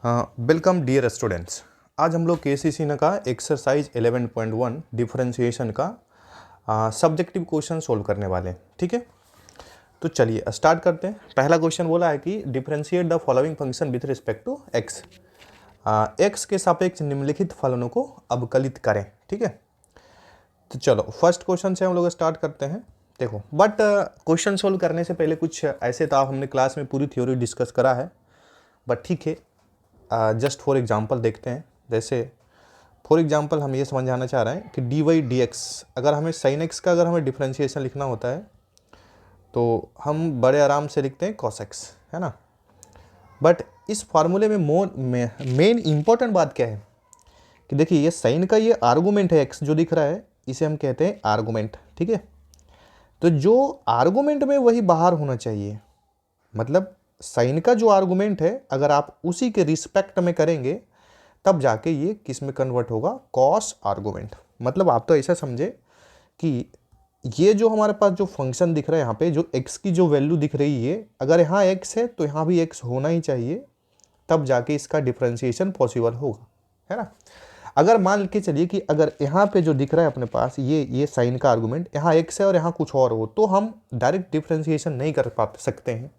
Welcome dear students. आज हम लोग केसीसी का एक्सरसाइज 11.1 डिफरेंशिएशन का सब्जेक्टिव क्वेश्चन सोल्व करने वाले हैं। ठीक है, तो चलिए स्टार्ट करते हैं। पहला क्वेश्चन बोला है कि differentiate the following function with respect to x. X के सापेक्ष निम्नलिखित फलनों को अवकलित करें। ठीक है, तो चलो फर्स्ट क्वेश्चन से हम लोग स्टार्ट करते हैं। देखो बट क्वेश्चन सोल्व करने से पहले कुछ ऐसे तो हमने क्लास में पूरी थ्योरी डिस्कस करा है, बट ठीक है जस्ट फॉर एग्जांपल देखते हैं। जैसे फॉर एग्जांपल हम ये समझाना चाह रहे हैं कि डी वाई डी एक्स, अगर हमें साइन एक्स का अगर हमें डिफरेंशिएशन लिखना होता है तो हम बड़े आराम से लिखते हैं कॉस एक्स, है ना। बट इस फार्मूले में मेन इंपॉर्टेंट बात क्या है कि देखिए ये साइन का ये आर्गूमेंट है, एक्स जो दिख रहा है इसे हम कहते हैं आर्गूमेंट। ठीक है, तो जो आर्गूमेंट में वही बाहर होना चाहिए, मतलब साइन का जो आर्गुमेंट है अगर आप उसी के रिस्पेक्ट में करेंगे तब जाके ये किस में कन्वर्ट होगा, कॉस आर्गुमेंट। मतलब आप तो ऐसा समझे कि ये जो हमारे पास जो फंक्शन दिख रहा है यहाँ पे, जो x की जो वैल्यू दिख रही है, अगर यहाँ x है तो यहाँ भी x होना ही चाहिए, तब जाके इसका डिफरेंशिएशन पॉसिबल होगा, है ना। अगर मान के चलिए कि अगर यहाँ पे जो दिख रहा है अपने पास ये साइन का आर्गुमेंट यहाँ x है और यहाँ कुछ और हो, तो हम डायरेक्ट डिफरेंशिएशन नहीं कर पा सकते हैं।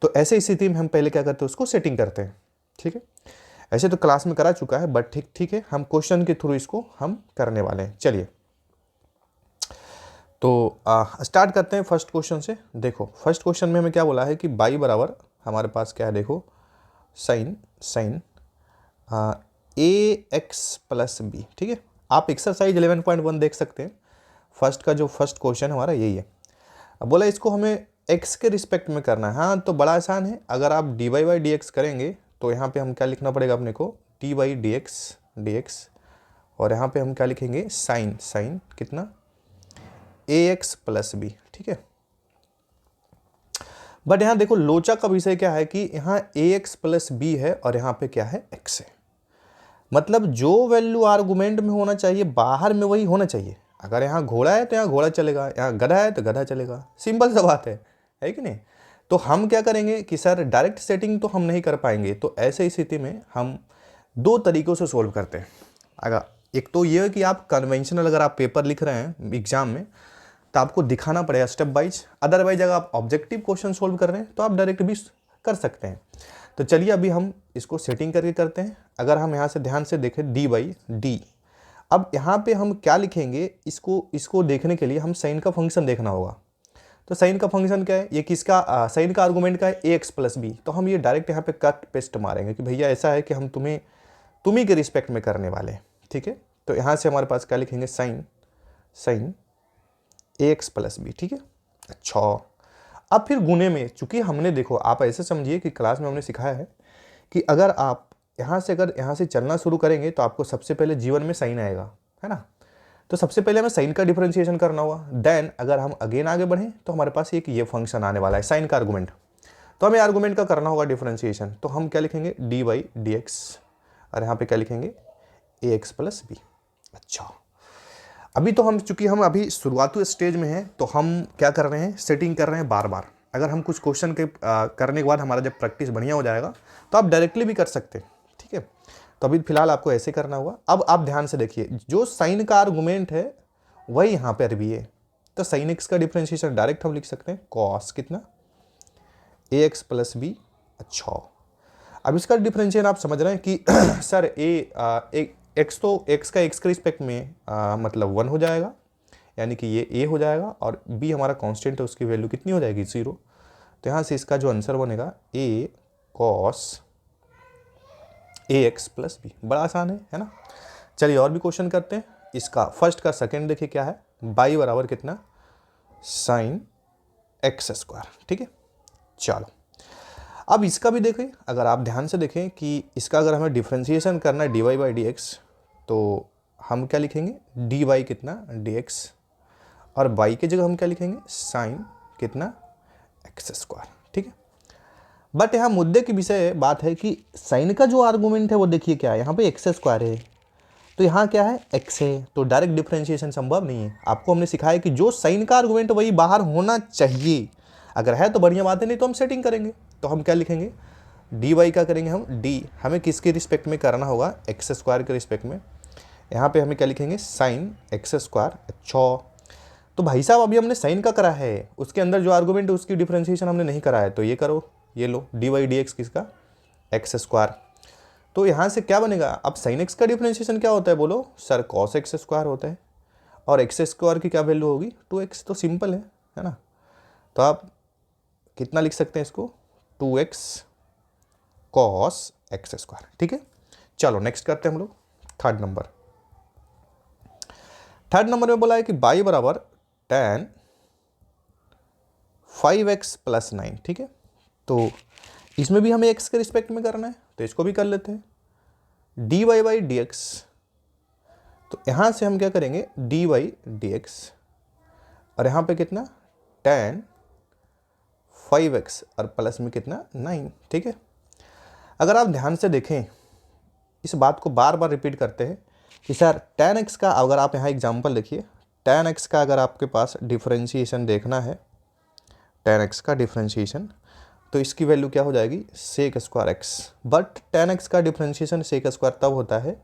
तो ऐसे स्थिति में हम पहले क्या करते हैं, उसको सेटिंग करते हैं। ठीक है, ऐसे तो क्लास में करा चुका है, बट ठीक है हम क्वेश्चन के थ्रू इसको हम करने वाले हैं। चलिए तो स्टार्ट करते हैं फर्स्ट क्वेश्चन से। देखो फर्स्ट क्वेश्चन में हमें क्या बोला है कि बाई बराबर हमारे पास क्या है, देखो साइन ए एक्स प्लस बी। ठीक है, आप एक्सरसाइज 11.1 देख सकते हैं। फर्स्ट का जो फर्स्ट क्वेश्चन हमारा यही है। अब बोला इसको हमें x के रिस्पेक्ट में करना है। हाँ तो बड़ा आसान है, अगर आप d Y by D x करेंगे तो यहाँ पे हम क्या लिखना पड़ेगा अपने को, डी वाई डी एक्स, और यहाँ पे हम क्या लिखेंगे, साइन कितना ए एक्स प्लस बी। ठीक है, बट यहाँ देखो लोचा का विषय क्या है कि यहाँ ए एक्स प्लस बी है और यहाँ पे क्या है, x है। मतलब जो वैल्यू आर्गुमेंट में होना चाहिए बाहर में वही होना चाहिए। अगर यहाँ घोड़ा है तो यहाँ घोड़ा चलेगा, यहाँ गधा है तो गधा चलेगा, सिंपल सा बात है कि नहीं। तो हम क्या करेंगे कि सर डायरेक्ट सेटिंग तो हम नहीं कर पाएंगे, तो ऐसे स्थिति में हम दो तरीक़ों से सोल्व करते हैं। अगर एक तो ये है कि आप कन्वेंशनल अगर आप पेपर लिख रहे हैं एग्जाम में तो आपको दिखाना पड़ेगा स्टेप वाइज, अदरवाइज अगर आप ऑब्जेक्टिव क्वेश्चन सोल्व कर रहे हैं तो आप डायरेक्ट भी कर सकते हैं। तो चलिए अभी हम इसको सेटिंग करके करते हैं। अगर हम यहाँ से ध्यान से देखें डी बाई डी, अब यहाँ पे हम क्या लिखेंगे, इसको देखने के लिए हम साइन का फंक्शन देखना होगा। तो साइन का फंक्शन क्या है, ये किसका साइन का आर्गुमेंट का है, ए एक्स प्लस बी। तो हम ये डायरेक्ट यहाँ पे कट पेस्ट मारेंगे कि भैया ऐसा है कि हम तुम्ही के रिस्पेक्ट में करने वाले हैं। ठीक है, तो यहाँ से हमारे पास क्या लिखेंगे, साइन ए एक्स प्लस बी। ठीक है, अच्छा अब फिर गुने में, चूंकि हमने देखो आप ऐसे समझिए कि क्लास में हमने सिखाया है कि अगर आप यहाँ से चलना शुरू करेंगे तो आपको सबसे पहले जीवन में साइन आएगा, है ना। तो सबसे पहले हमें साइन का डिफरेंशिएशन करना होगा, देन अगर हम अगेन आगे बढ़ें तो हमारे पास एक ये फंक्शन आने वाला है साइन का आर्गुमेंट, तो हमें आर्गुमेंट का करना होगा डिफरेंशिएशन। तो हम क्या लिखेंगे, डी वाई डी एक्स, और यहाँ पे क्या लिखेंगे, ए एक्स प्लस बी। अच्छा अभी तो हम चूंकि हम अभी शुरुआती स्टेज में हैं तो हम क्या कर रहे हैं, सेटिंग कर रहे हैं बार बार। अगर हम कुछ क्वेश्चन के करने के बाद हमारा जब प्रैक्टिस बढ़िया हो जाएगा तो आप डायरेक्टली भी कर सकते हैं। ठीक है, तो अभी फिलहाल आपको ऐसे करना होगा। अब आप ध्यान से देखिए, जो साइन का आर्गुमेंट है वही यहाँ पर भी है, तो साइन एक्स का डिफरेंशिएशन डायरेक्ट हम लिख सकते हैं कॉस कितना, ए एक्स प्लस बी। अच्छा अब इसका डिफरेंशिएशन आप समझ रहे हैं कि सर एक्स तो एक्स का एक्स के रिस्पेक्ट में मतलब 1 हो जाएगा, यानी कि ये ए हो जाएगा, और बी हमारा कांस्टेंट है उसकी वैल्यू कितनी हो जाएगी, 0। तो यहाँ से इसका जो आंसर बनेगा ए cos A x plus B. बड़ा आसान है ना। चलिए और भी क्वेश्चन करते हैं। इसका फर्स्ट का सेकंड देखिए क्या है, बाई बराबर कितना, साइन एक्स स्क्वायर। ठीक है, चलो अब इसका भी देखें। अगर आप ध्यान से देखें कि इसका अगर हमें डिफरेंशिएशन करना है d Y by D x, तो हम क्या लिखेंगे, डी वाई कितना, डी एक्स, और बाई की जगह हम क्या लिखेंगे, साइन कितना, एक्स स्क्वायर। ठीक है, बट यहाँ मुद्दे की विषय बात है कि साइन का जो आर्गुमेंट है वो देखिए क्या है, यहाँ पे एक्स स्क्वायर है, तो यहाँ क्या है, एक्स है, तो डायरेक्ट डिफरेंशिएशन संभव नहीं है। आपको हमने सिखाया कि जो साइन का आर्गुमेंट वही बाहर होना चाहिए, अगर है तो बढ़िया बात है, नहीं तो हम सेटिंग करेंगे। तो हम क्या लिखेंगे, डी वाई का करेंगे हम डी, हमें किसके रिस्पेक्ट में करना होगा, एक्स स्क्वायर के रिस्पेक्ट में। यहाँ पे हमें क्या लिखेंगे, साइन एक्स स्क्वायर। अच्छा, तो भाई साहब अभी हमने साइन का करा है, उसके अंदर जो आर्गूमेंट है उसकी डिफरेंशिएशन हमने नहीं करा है, तो ये करो, ये लो डी वाई डी एक्स किसका, एक्स स्क्वायर। तो यहाँ से क्या बनेगा, अब साइन एक्स का डिफरेंशिएशन क्या होता है बोलो सर, कॉस एक्स स्क्वायर होता है, और एक्स स्क्वायर की क्या वैल्यू होगी, 2x। तो सिंपल है ना। तो आप कितना लिख सकते हैं इसको, 2x कॉस एक्स स्क्वायर। ठीक है, चलो नेक्स्ट करते हैं हम लोग थर्ड नंबर। थर्ड नंबर में बोला है कि y बराबर tan 5x प्लस 9। ठीक है, तो इसमें भी हमें x के रिस्पेक्ट में करना है, तो इसको भी कर लेते हैं, dy बाई डी एक्स। तो यहाँ से हम क्या करेंगे, dy डी एक्स, और यहाँ पे कितना tan 5x और प्लस में कितना 9। ठीक है, अगर आप ध्यान से देखें, इस बात को बार बार रिपीट करते हैं कि सर tan x का, अगर आप यहाँ एग्जांपल देखिए, tan x का अगर आपके पास डिफरेंशिएशन देखना है, tan x का डिफरेंशिएशन, तो इसकी वैल्यू क्या हो जाएगी, sec square x. But tan x का डिफरेंशिएशन सेक स्क्वायर तब होता है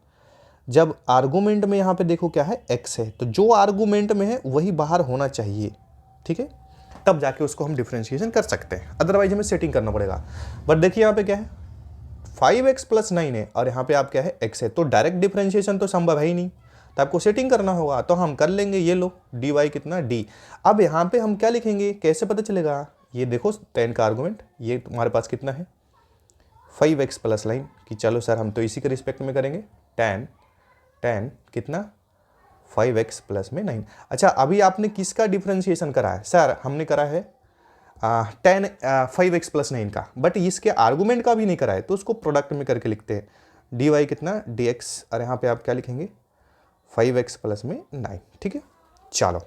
जब आर्गूमेंट में यहाँ पे देखो क्या है, x है, तो जो आर्गूमेंट में है वही बाहर होना चाहिए। ठीक है, तब जाके उसको हम डिफरेंशिएशन कर सकते हैं, अदरवाइज हमें सेटिंग करना पड़ेगा। बट देखिए यहाँ पे क्या है, 5x प्लस 9 है, और यहाँ पे आप क्या है, x है, तो डायरेक्ट डिफरेंशिएशन तो संभव है ही नहीं, तो आपको सेटिंग करना होगा। तो हम कर लेंगे, ये लो डी वाई कितना डी। अब यहाँ पे हम क्या लिखेंगे, कैसे पता चलेगा, ये देखो tan का आर्गूमेंट, ये तुम्हारे पास कितना है 5x प्लस 9, कि चलो सर हम तो इसी के रिस्पेक्ट में करेंगे, tan कितना 5x प्लस में 9। अच्छा, अभी आपने किसका डिफरेंशिएशन करा है, सर हमने करा है tan 5x प्लस 9 का, बट इसके आर्गूमेंट का भी नहीं करा है, तो उसको प्रोडक्ट में करके लिखते हैं, डी वाई कितना dx, और यहाँ पे आप क्या लिखेंगे 5x प्लस में 9। ठीक है, चलो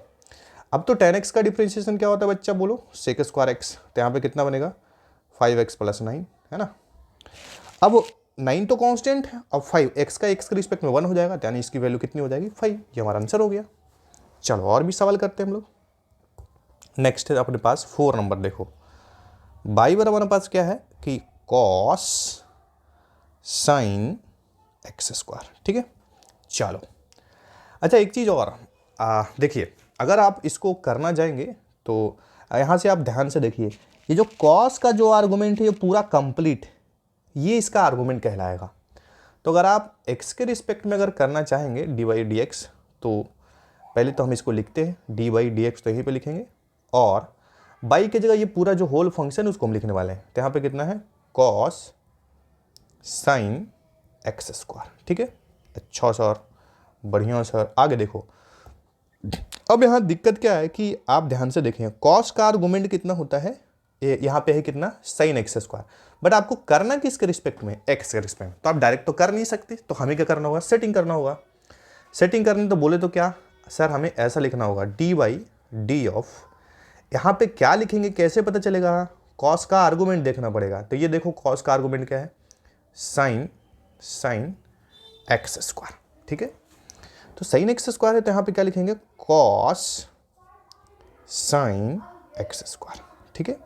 अब तो tan x का डिफरेंशिएशन क्या होता है बच्चा, बोलो सेक स्क्वायर एक्स, तो यहाँ पे कितना बनेगा 5x प्लस 9, है ना। अब 9 तो कांस्टेंट है, अब 5x का x के रिस्पेक्ट में 1 हो जाएगा, यानी इसकी वैल्यू कितनी हो जाएगी 5। ये हमारा आंसर हो गया। चलो और भी सवाल करते हैं हम लोग। नेक्स्ट है अपने पास 4 नंबर, देखो y बराबर हमारे पास क्या है कि cos sin एक्स स्क्वायर। ठीक है, चलो अच्छा एक चीज़ और देखिए, अगर आप इसको करना जाएंगे तो यहाँ से आप ध्यान से देखिए, ये जो cos का जो आर्गूमेंट है ये पूरा कंप्लीट, ये इसका आर्गूमेंट कहलाएगा। तो अगर आप x के रिस्पेक्ट में अगर करना चाहेंगे डी वाई डी एक्स, तो पहले तो हम इसको लिखते हैं डी वाई डी एक्स, तो यहीं पे लिखेंगे, और y की जगह ये पूरा जो होल फंक्शन उसको हम लिखने वाले हैं, तो यहाँ पे कितना है cos sin एक्स स्क्वायर। ठीक है, अच्छा सर, बढ़िया सर, आगे देखो। अब यहाँ दिक्कत क्या है कि आप ध्यान से देखें, cos का आर्गूमेंट कितना होता है, यहाँ पे है कितना sin एक्स स्क्वायर, बट आपको करना किसके रिस्पेक्ट में, x के रिस्पेक्ट में, तो आप डायरेक्ट तो कर नहीं सकते, तो हमें क्या करना होगा, सेटिंग करना होगा। सेटिंग करने तो बोले तो क्या सर, हमें ऐसा लिखना होगा डी वाई डी ऑफ, यहाँ पे क्या लिखेंगे कैसे पता चलेगा, cos का आर्गूमेंट देखना पड़ेगा। तो ये देखो cos का आर्गूमेंट क्या है, sin एक्स स्क्वायर। ठीक है, तो sin एक्स स्क्वायर है, तो यहाँ पे क्या लिखेंगे cos sin एक्स स्क्वायर। ठीक है,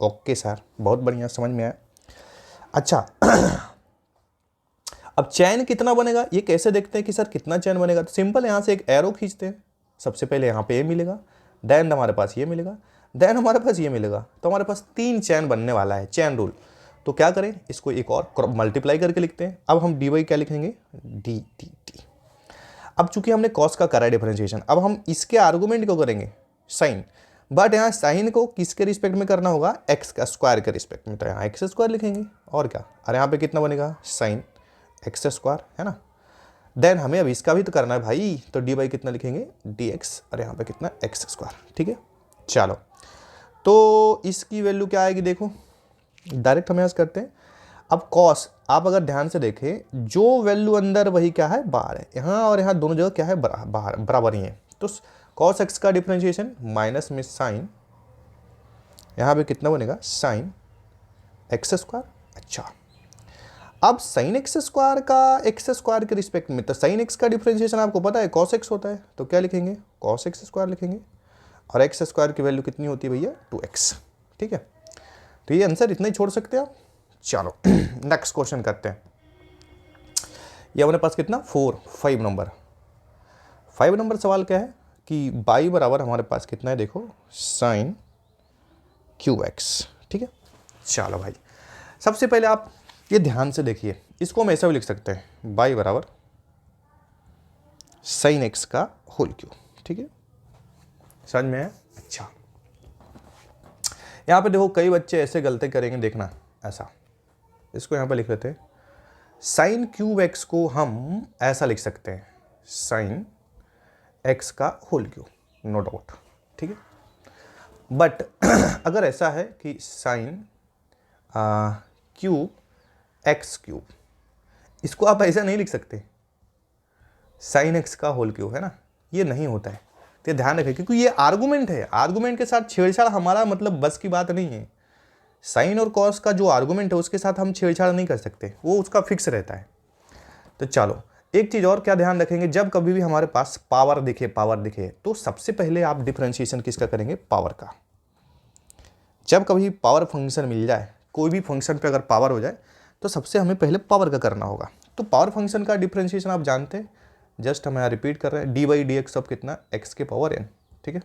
ओके सर, बहुत बढ़िया, समझ में आया। अच्छा अब चैन कितना बनेगा ये कैसे देखते हैं कि सर कितना चैन बनेगा, तो सिंपल यहाँ से एक एरो खींचते हैं, सबसे पहले यहाँ पे ये मिलेगा, देन हमारे पास ये मिलेगा, देन हमारे पास ये मिलेगा, तो हमारे पास 3 चैन बनने वाला है, चैन रूल। तो क्या करें, इसको एक और मल्टीप्लाई करके लिखते हैं। अब हम डी वाई क्या लिखेंगे, डी टी टी। अब चूंकि हमने कॉस का करा डिफरेंशिएशन, अब हम इसके आर्गूमेंट को करेंगे साइन, बट यहाँ साइन को किसके रिस्पेक्ट में करना होगा, एक्स का स्क्वायर के रिस्पेक्ट में, तो यहाँ एक्स स्क्वायर लिखेंगे, और क्या, और यहाँ पे कितना बनेगा साइन एक्स स्क्वायर, है ना। देन हमें अब इसका भी तो करना है भाई, तो डी बाई कितना लिखेंगे डी एक्स, और यहाँ पे कितना एक्स स्क्वायर। ठीक है, चलो तो इसकी वैल्यू क्या आएगी, देखो डायरेक्ट हम यहाँ से करते हैं। अब कॉस आप अगर ध्यान से देखें, जो वैल्यू अंदर वही क्या है बाहर है, यहाँ और यहाँ दोनों जगह क्या है बाहर बराबर ही है। तो कॉस एक्स का डिफरेंशिएशन माइनस में साइन, यहाँ पे कितना बनेगा साइन एक्स स्क्वायर। अच्छा, अब साइन एक्स स्क्वायर का एक्स स्क्वायर के रिस्पेक्ट में, तो साइन एक्स का डिफरेंशिएशन आपको पता है कॉस एक्स होता है, तो क्या लिखेंगे कॉस एक्स स्क्वायर लिखेंगे, और एक्स स्क्वायर की वैल्यू कितनी होती है भैया 2x। ठीक है, तो ये आंसर इतना ही छोड़ सकते हैं आप, चलो नेक्स्ट क्वेश्चन करते हैं। ये हमारे पास कितना 5 नंबर। 5 नंबर सवाल क्या है कि बाई बराबर हमारे पास कितना है, देखो साइन क्यूब एक्स। ठीक है, चलो भाई सबसे पहले आप ये ध्यान से देखिए, इसको हम ऐसा भी लिख सकते हैं बाई बराबर साइन एक्स का होल क्यूब। ठीक है, समझ में है? अच्छा, यहाँ पे देखो कई बच्चे ऐसे गलती करेंगे, देखना ऐसा, इसको यहाँ पे लिख लेते हैं साइन क्यूब एक्स को हम ऐसा लिख सकते हैं साइन एक्स का होल क्यूब, नो डाउट। ठीक है, बट अगर ऐसा है कि साइन क्यूब एक्स क्यूब, इसको आप ऐसा नहीं लिख सकते साइन एक्स का होल क्यूब, है ना, ये नहीं होता है। तो ध्यान रखें क्योंकि ये आर्गुमेंट है, आर्गुमेंट के साथ छेड़छाड़ हमारा मतलब बस की बात नहीं है। साइन और कॉस का जो आर्गुमेंट है उसके साथ हम छेड़छाड़ नहीं कर सकते, वो उसका फिक्स रहता है। तो चलो एक चीज़ और क्या ध्यान रखेंगे, जब कभी भी हमारे पास पावर दिखे तो सबसे पहले आप डिफरेंशिएशन किसका करेंगे, पावर का। जब कभी पावर फंक्शन मिल जाए, कोई भी फंक्शन पे अगर पावर हो जाए तो सबसे हमें पहले पावर का करना होगा। तो पावर फंक्शन का डिफरेंशिएशन आप जानते हैं, जस्ट हम यहाँ रिपीट कर रहे हैं, डी बाई डी एक्स अब कितना एक्स के पावर एन। ठीक है,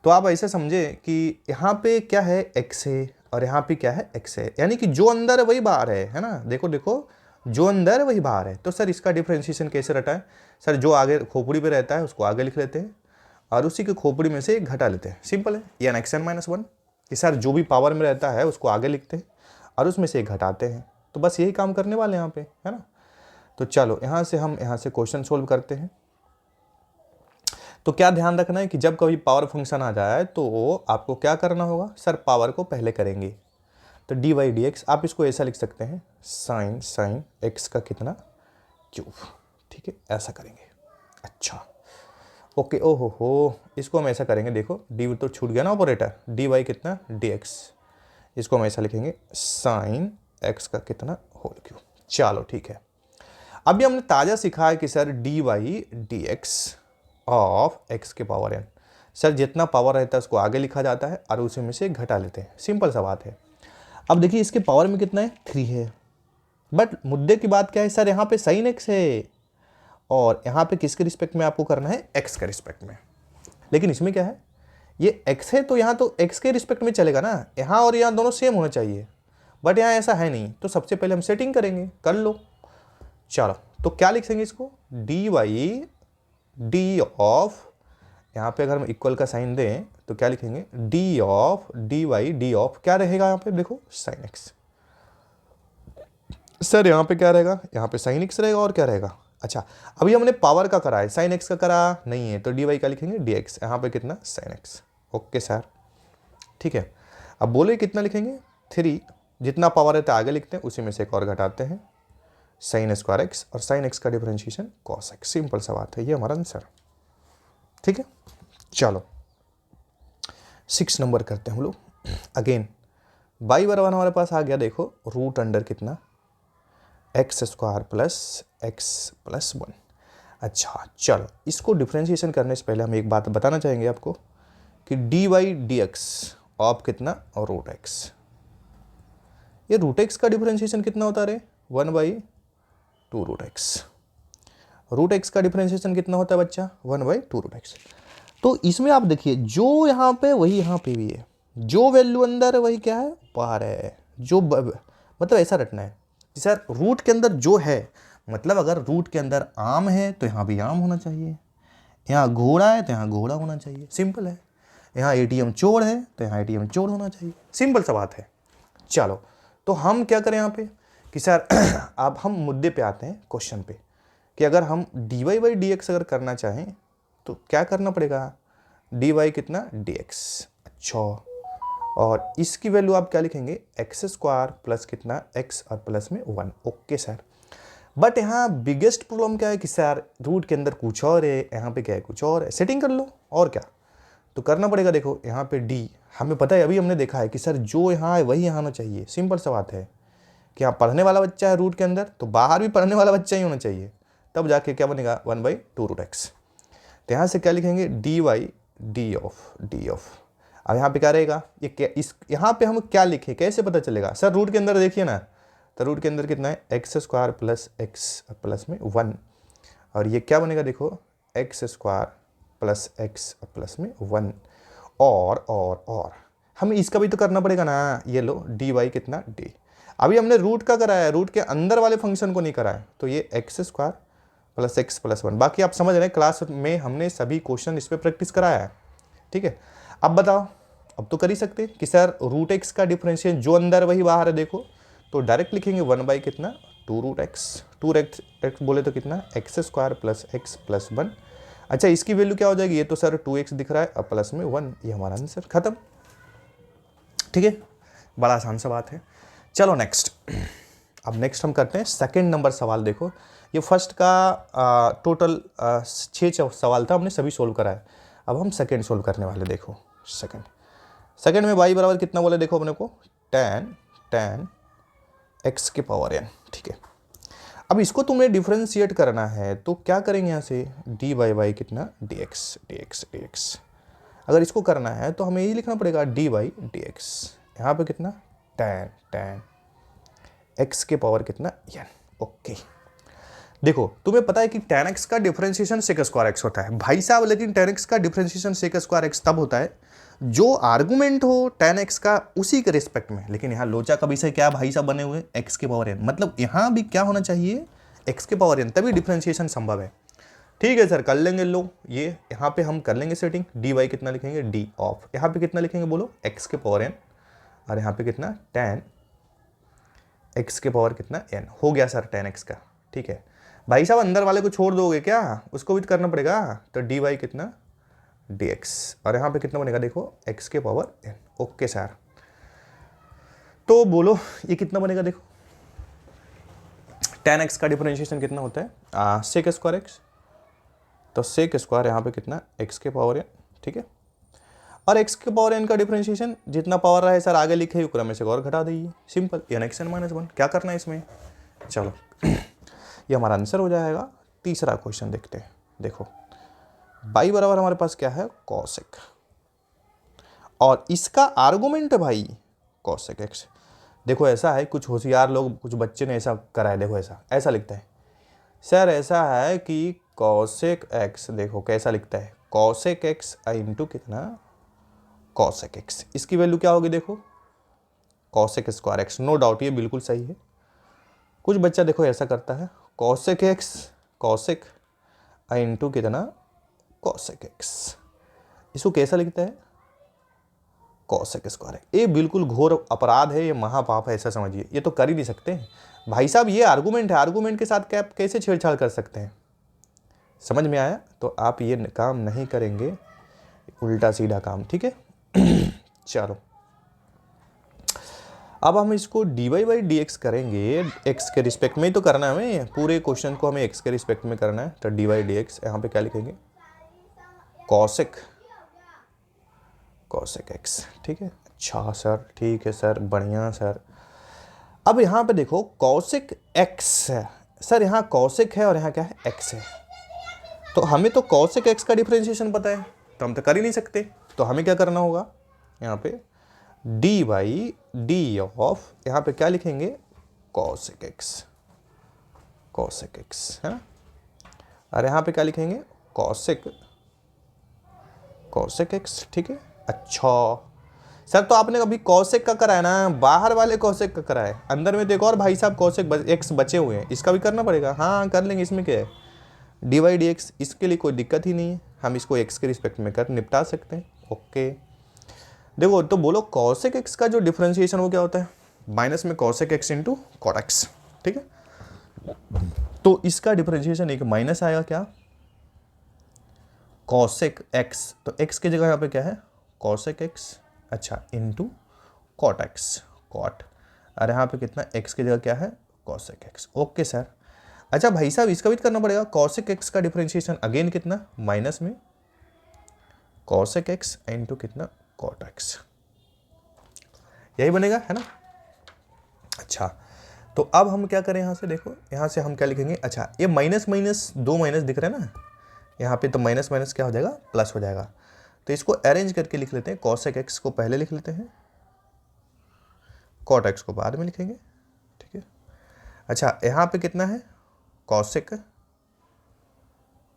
तो आप ऐसे समझे कि यहाँ पे क्या है एक्स है और यहाँ पे क्या है एक्स है, यानी कि जो अंदर है वही बाहर है ना। देखो देखो, जो अंदर है वही बाहर है। तो सर इसका डिफरेंशिएशन कैसे रटाएं? सर जो आगे खोपड़ी पे रहता है उसको आगे लिख लेते हैं और उसी के खोपड़ी में से एक घटा लेते हैं, सिंपल है, ये n x n minus one. कि सर जो भी पावर में रहता है उसको आगे लिखते हैं और उसमें से एक घटाते हैं। तो बस यही काम करने वाले यहाँ पे, है ना। तो चलो यहाँ से क्वेश्चन सोल्व करते हैं। तो क्या ध्यान रखना है कि जब कभी पावर फंक्शन आ जाए तो आपको क्या करना होगा, सर पावर को पहले करेंगे। तो डी वाई डी एक्स आप इसको ऐसा लिख सकते हैं साइन एक्स का कितना क्यूब। ठीक है, ऐसा करेंगे। अच्छा ओके, ओहो हो, इसको हम ऐसा करेंगे, देखो डी तो छूट गया ना ऑपरेटर, डी वाई कितना डी एक्स, इसको हम ऐसा लिखेंगे साइन एक्स का कितना होल क्यूब। चलो ठीक है, अभी हमने ताज़ा सीखा है कि sir d y d x of x के पावर एन, सर जितना पावर रहता है उसको आगे लिखा जाता है और उसी में से घटा लेते हैं, सिंपल सा बात है। अब देखिए इसके पावर में कितना है 3 है, बट मुद्दे की बात क्या है, सर यहाँ पे साइन एक्स है और यहाँ पे किसके रिस्पेक्ट में आपको करना है, एक्स के रिस्पेक्ट में। लेकिन इसमें क्या है, ये एक्स है तो यहाँ तो एक्स के रिस्पेक्ट में चलेगा ना, यहाँ और यहाँ दोनों सेम होना चाहिए, बट यहाँ ऐसा है नहीं। तो सबसे पहले हम सेटिंग करेंगे, कर लो। चलो तो क्या लिखेंगे इसको, डी वाई डी ऑफ, यहाँ पे अगर हम इक्वल का साइन दें तो क्या लिखेंगे, d of d y d of क्या रहेगा यहाँ पे, देखो साइन एक्स। सर यहाँ पे क्या रहेगा, यहाँ पे साइन एक्स रहेगा और क्या रहेगा। अच्छा अभी हमने पावर का करा है, साइन एक्स का करा नहीं है, तो डी वाई का लिखेंगे डी एक्स, यहाँ पे कितना साइन एक्स। ओके सर, ठीक है। अब बोले कितना लिखेंगे 3, जितना पावर रहता है आगे लिखते हैं, उसी में से एक और घटाते हैं, साइन स्क्वायर एक्स और साइन एक्स का डिफरेंशिएशन कॉस एक्स, सिंपल सा बात है, ये हमारा आंसर। ठीक है, चलो 6 नंबर करते हैं हम लोग। अगेन बाई बराबर हमारे पास आ गया, देखो रूट अंडर कितना x square plus x plus 1। अच्छा चलो इसको डिफरेंशिएशन करने से पहले हम एक बात बताना चाहेंगे आपको कि d y d x of कितना और रूट एक्स, ये रूट एक्स का डिफरेंशिएशन कितना होता है, 1/2 रूट एक्स। रूट एक्स का डिफरेंशिएशन कितना होता है बच्चा, 1/2 रूट एक्स। तो इसमें आप देखिए जो यहाँ पे वही यहाँ पे भी है, जो वैल्यू अंदर है वही क्या है बाहर है, जो मतलब ऐसा रटना है कि सर रूट के अंदर जो है, मतलब अगर रूट के अंदर आम है तो यहाँ भी आम होना चाहिए, यहाँ घोड़ा है तो यहाँ घोड़ा होना चाहिए, सिंपल है। यहाँ एटीएम चोर है तो यहाँ एटीएम चोर होना चाहिए, सिंपल सा बात है। चलो तो हम क्या करें यहाँ पे कि सर अब हम मुद्दे पे आते हैं, क्वेश्चन पे, कि अगर हम d Y by D x अगर करना चाहें तो क्या करना पड़ेगा, डी वाई कितना डी एक्स। अच्छा और इसकी वैल्यू आप क्या लिखेंगे, एक्स स्क्वायर प्लस कितना एक्स और प्लस में 1। ओके सर, बट यहाँ बिगेस्ट प्रॉब्लम क्या है कि सर रूट के अंदर कुछ और है, यहाँ पे क्या है कुछ और है, सेटिंग कर लो और क्या तो करना पड़ेगा। देखो यहाँ पे डी हमें पता है, अभी हमने देखा है कि सर जो यहाँ है वही यहाँ आना चाहिए, सिंपल सा बात है कि यहाँ पढ़ने वाला बच्चा है रूट के अंदर तो बाहर भी पढ़ने वाला बच्चा ही होना चाहिए, तब जाके क्या बनेगा 1/2 रूट एक्स। तो यहाँ से क्या लिखेंगे डी वाई डी ऑफ अब यहाँ पे क्या रहेगा, ये क्या, इस यहाँ पे हम क्या लिखे, कैसे पता चलेगा सर? रूट के अंदर देखिए ना, तो रूट के अंदर कितना है, x square plus x plus में 1, और ये क्या बनेगा देखो, x square plus x plus में 1, और हमें इसका भी तो करना पड़ेगा ना, ये लो डी वाई कितना डी। अभी हमने रूट का कराया है, रूट के अंदर वाले फंक्शन को नहीं कराया, तो ये x square plus x plus 1। बाकी आप समझ रहे हैं, क्लास में हमने सभी क्वेश्चन इस पर प्रैक्टिस कराया है, ठीक है। अब बताओ, अब तो कर ही सकते कि सर रूट एक्स का डिफरेंशिएशन जो अंदर वही बाहर है, देखो तो डायरेक्ट लिखेंगे 1 कितना 2 रूट एक्स, 2 एक्स बोले तो कितना x square plus x plus 1। अच्छा इसकी वैल्यू क्या हो जाएगी, ये तो सर 2x दिख रहा है और प्लस में 1, ये हमारा आंसर खत्म, ठीक है। बड़ा आसान सा बात है। चलो नेक्स्ट, अब नेक्स्ट हम करते हैं सेकंड नंबर सवाल। देखो ये फर्स्ट का टोटल 6 सवाल था, हमने सभी सोल्व कराए। अब हम सेकंड सोल्व करने वाले। देखो सेकंड में y बराबर कितना बोले, देखो अपने को tan x के पावर n, ठीक है। अब इसको तुम्हें डिफरेंशिएट करना है तो क्या करेंगे, यहाँ से डी बाई कितना dx। अगर इसको करना है तो हमें ये लिखना पड़ेगा डी बाई डी एक्स, यहाँ पर कितना tan x के पावर कितना n, ओके। देखो तुम्हें पता है कि tan x का डिफरेंशिएशन sec स्क्वायर x होता है भाई साहब, लेकिन tan x का डिफरेंशिएशन sec स्क्वायर x तब होता है जो आर्गुमेंट हो tan x का उसी के रिस्पेक्ट में। लेकिन यहाँ लोचा का विषय क्या भाई साहब बने हुए, x के पावर n, मतलब यहाँ भी क्या होना चाहिए x के पावर n, तभी डिफरेंशिएशन संभव है। ठीक है सर कर लेंगे, लो ये यहाँ पे हम कर लेंगे सेटिंग, डी वाई कितना लिखेंगे डी ऑफ, यहाँ पे कितना लिखेंगे बोलो x के पावर n, और यहाँ पे कितना tan x के पावर कितना n हो गया सर tan x का, ठीक है। भाई साहब अंदर वाले को छोड़ दोगे क्या, उसको भी तो करना पड़ेगा, तो डी वाई कितना dx, और यहाँ पे कितना बनेगा देखो x के पावर n, ओके सर। तो बोलो ये कितना बनेगा, देखो tan x का डिफरेंशिएशन कितना होता है sec स्क्वायर x, तो sec स्क्वायर यहाँ पे कितना x के पावर n, ठीक है। और x के पावर n का डिफरेंशिएशन जितना पावर रहा है सर आगे लिखे हुए क्रम में से और घटा दीजिए, सिंपल n(x(n-1), क्या करना है इसमें। चलो ये हमारा आंसर हो जाएगा। तीसरा क्वेश्चन देखते हैं। देखो y बराबर हमारे पास क्या है cosec, और इसका आर्गुमेंट है भाई cosec x। देखो ऐसा है, कुछ होशियार लोग, कुछ बच्चे ने ऐसा करा है, देखो ऐसा लिखता है सर, ऐसा है कि cosec x, देखो कैसा लिखता है cosec x इंटू कितना cosec x, इसकी वैल्यू क्या होगी देखो cosec square x, no doubt ये बिल्कुल सही है। कुछ बच्चा देखो ऐसा करता है cosec x cosec इंटू कितना cosec x, इसको कैसा लिखता है cosec स्क्वायर, ये बिल्कुल घोर अपराध है, ये महापाप है, ऐसा समझिए, ये तो कर ही नहीं सकते भाई साहब, ये आर्गुमेंट है, आर्गुमेंट के साथ क्या आप कैसे छेड़छाड़ कर सकते हैं। समझ में आया, तो आप ये काम नहीं करेंगे, उल्टा सीधा काम, ठीक है। चलो अब हम इसको d Y by D x करेंगे, एक्स के रिस्पेक्ट में ही तो करना है हमें, पूरे क्वेश्चन को हमें एक्स के रिस्पेक्ट में करना है, तो डी वाई डी एक्स यहाँ पे क्या लिखेंगे cosec x, ठीक है। अच्छा सर ठीक है सर, बढ़िया सर। अब यहाँ पे देखो cosec x है सर, यहाँ cosec है और यहाँ क्या है x है, तो हमें तो cosec x का डिफरेंशिएशन पता है, तो हम तो कर ही नहीं सकते, तो हमें क्या करना होगा, यहाँ पे डी बाई डी ऑफ, यहाँ पे क्या लिखेंगे cosec x है ना, और यहाँ पे क्या लिखेंगे cosec x, ठीक है। अच्छा सर तो आपने अभी cosec का कराया ना, बाहर वाले cosec का कराया है, अंदर में देखो और भाई साहब cosec x बचे हुए हैं, इसका भी करना पड़ेगा। हाँ कर लेंगे, इसमें क्या है डी वाई डी एक्स, इसके लिए कोई दिक्कत ही नहीं है, हम इसको x के रिस्पेक्ट में कर निपटा सकते हैं, ओके। देखो तो बोलो cosec x का जो डिफरेंशिएशन वो क्या होता है, माइनस में cosec x into cot x, ठीक है। तो इसका डिफरेंशिएशन एक माइनस आएगा क्या cosec x, तो x की जगह यहाँ पे क्या है cosec x, अच्छा इंटू cot x, cot, और यहाँ पे कितना x की जगह क्या है cosec x, ओके सर। अच्छा भाई साहब इसका भी करना पड़ेगा, cosec x का डिफरेंशिएशन अगेन कितना माइनस में cosec x इंटू कितना cot x, यही बनेगा है ना। अच्छा तो अब हम क्या करें, यहाँ से देखो, यहाँ से हम क्या लिखेंगे, अच्छा ये माइनस माइनस दो माइनस दिख रहे हैं ना, यहाँ पे तो माइनस माइनस क्या हो जाएगा प्लस हो जाएगा, तो इसको अरेंज करके लिख लेते हैं। कॉसेक एक्स को पहले लिख लेते हैं, कॉट एक्स को बाद में लिखेंगे, ठीक है। अच्छा, यहाँ पे कितना है,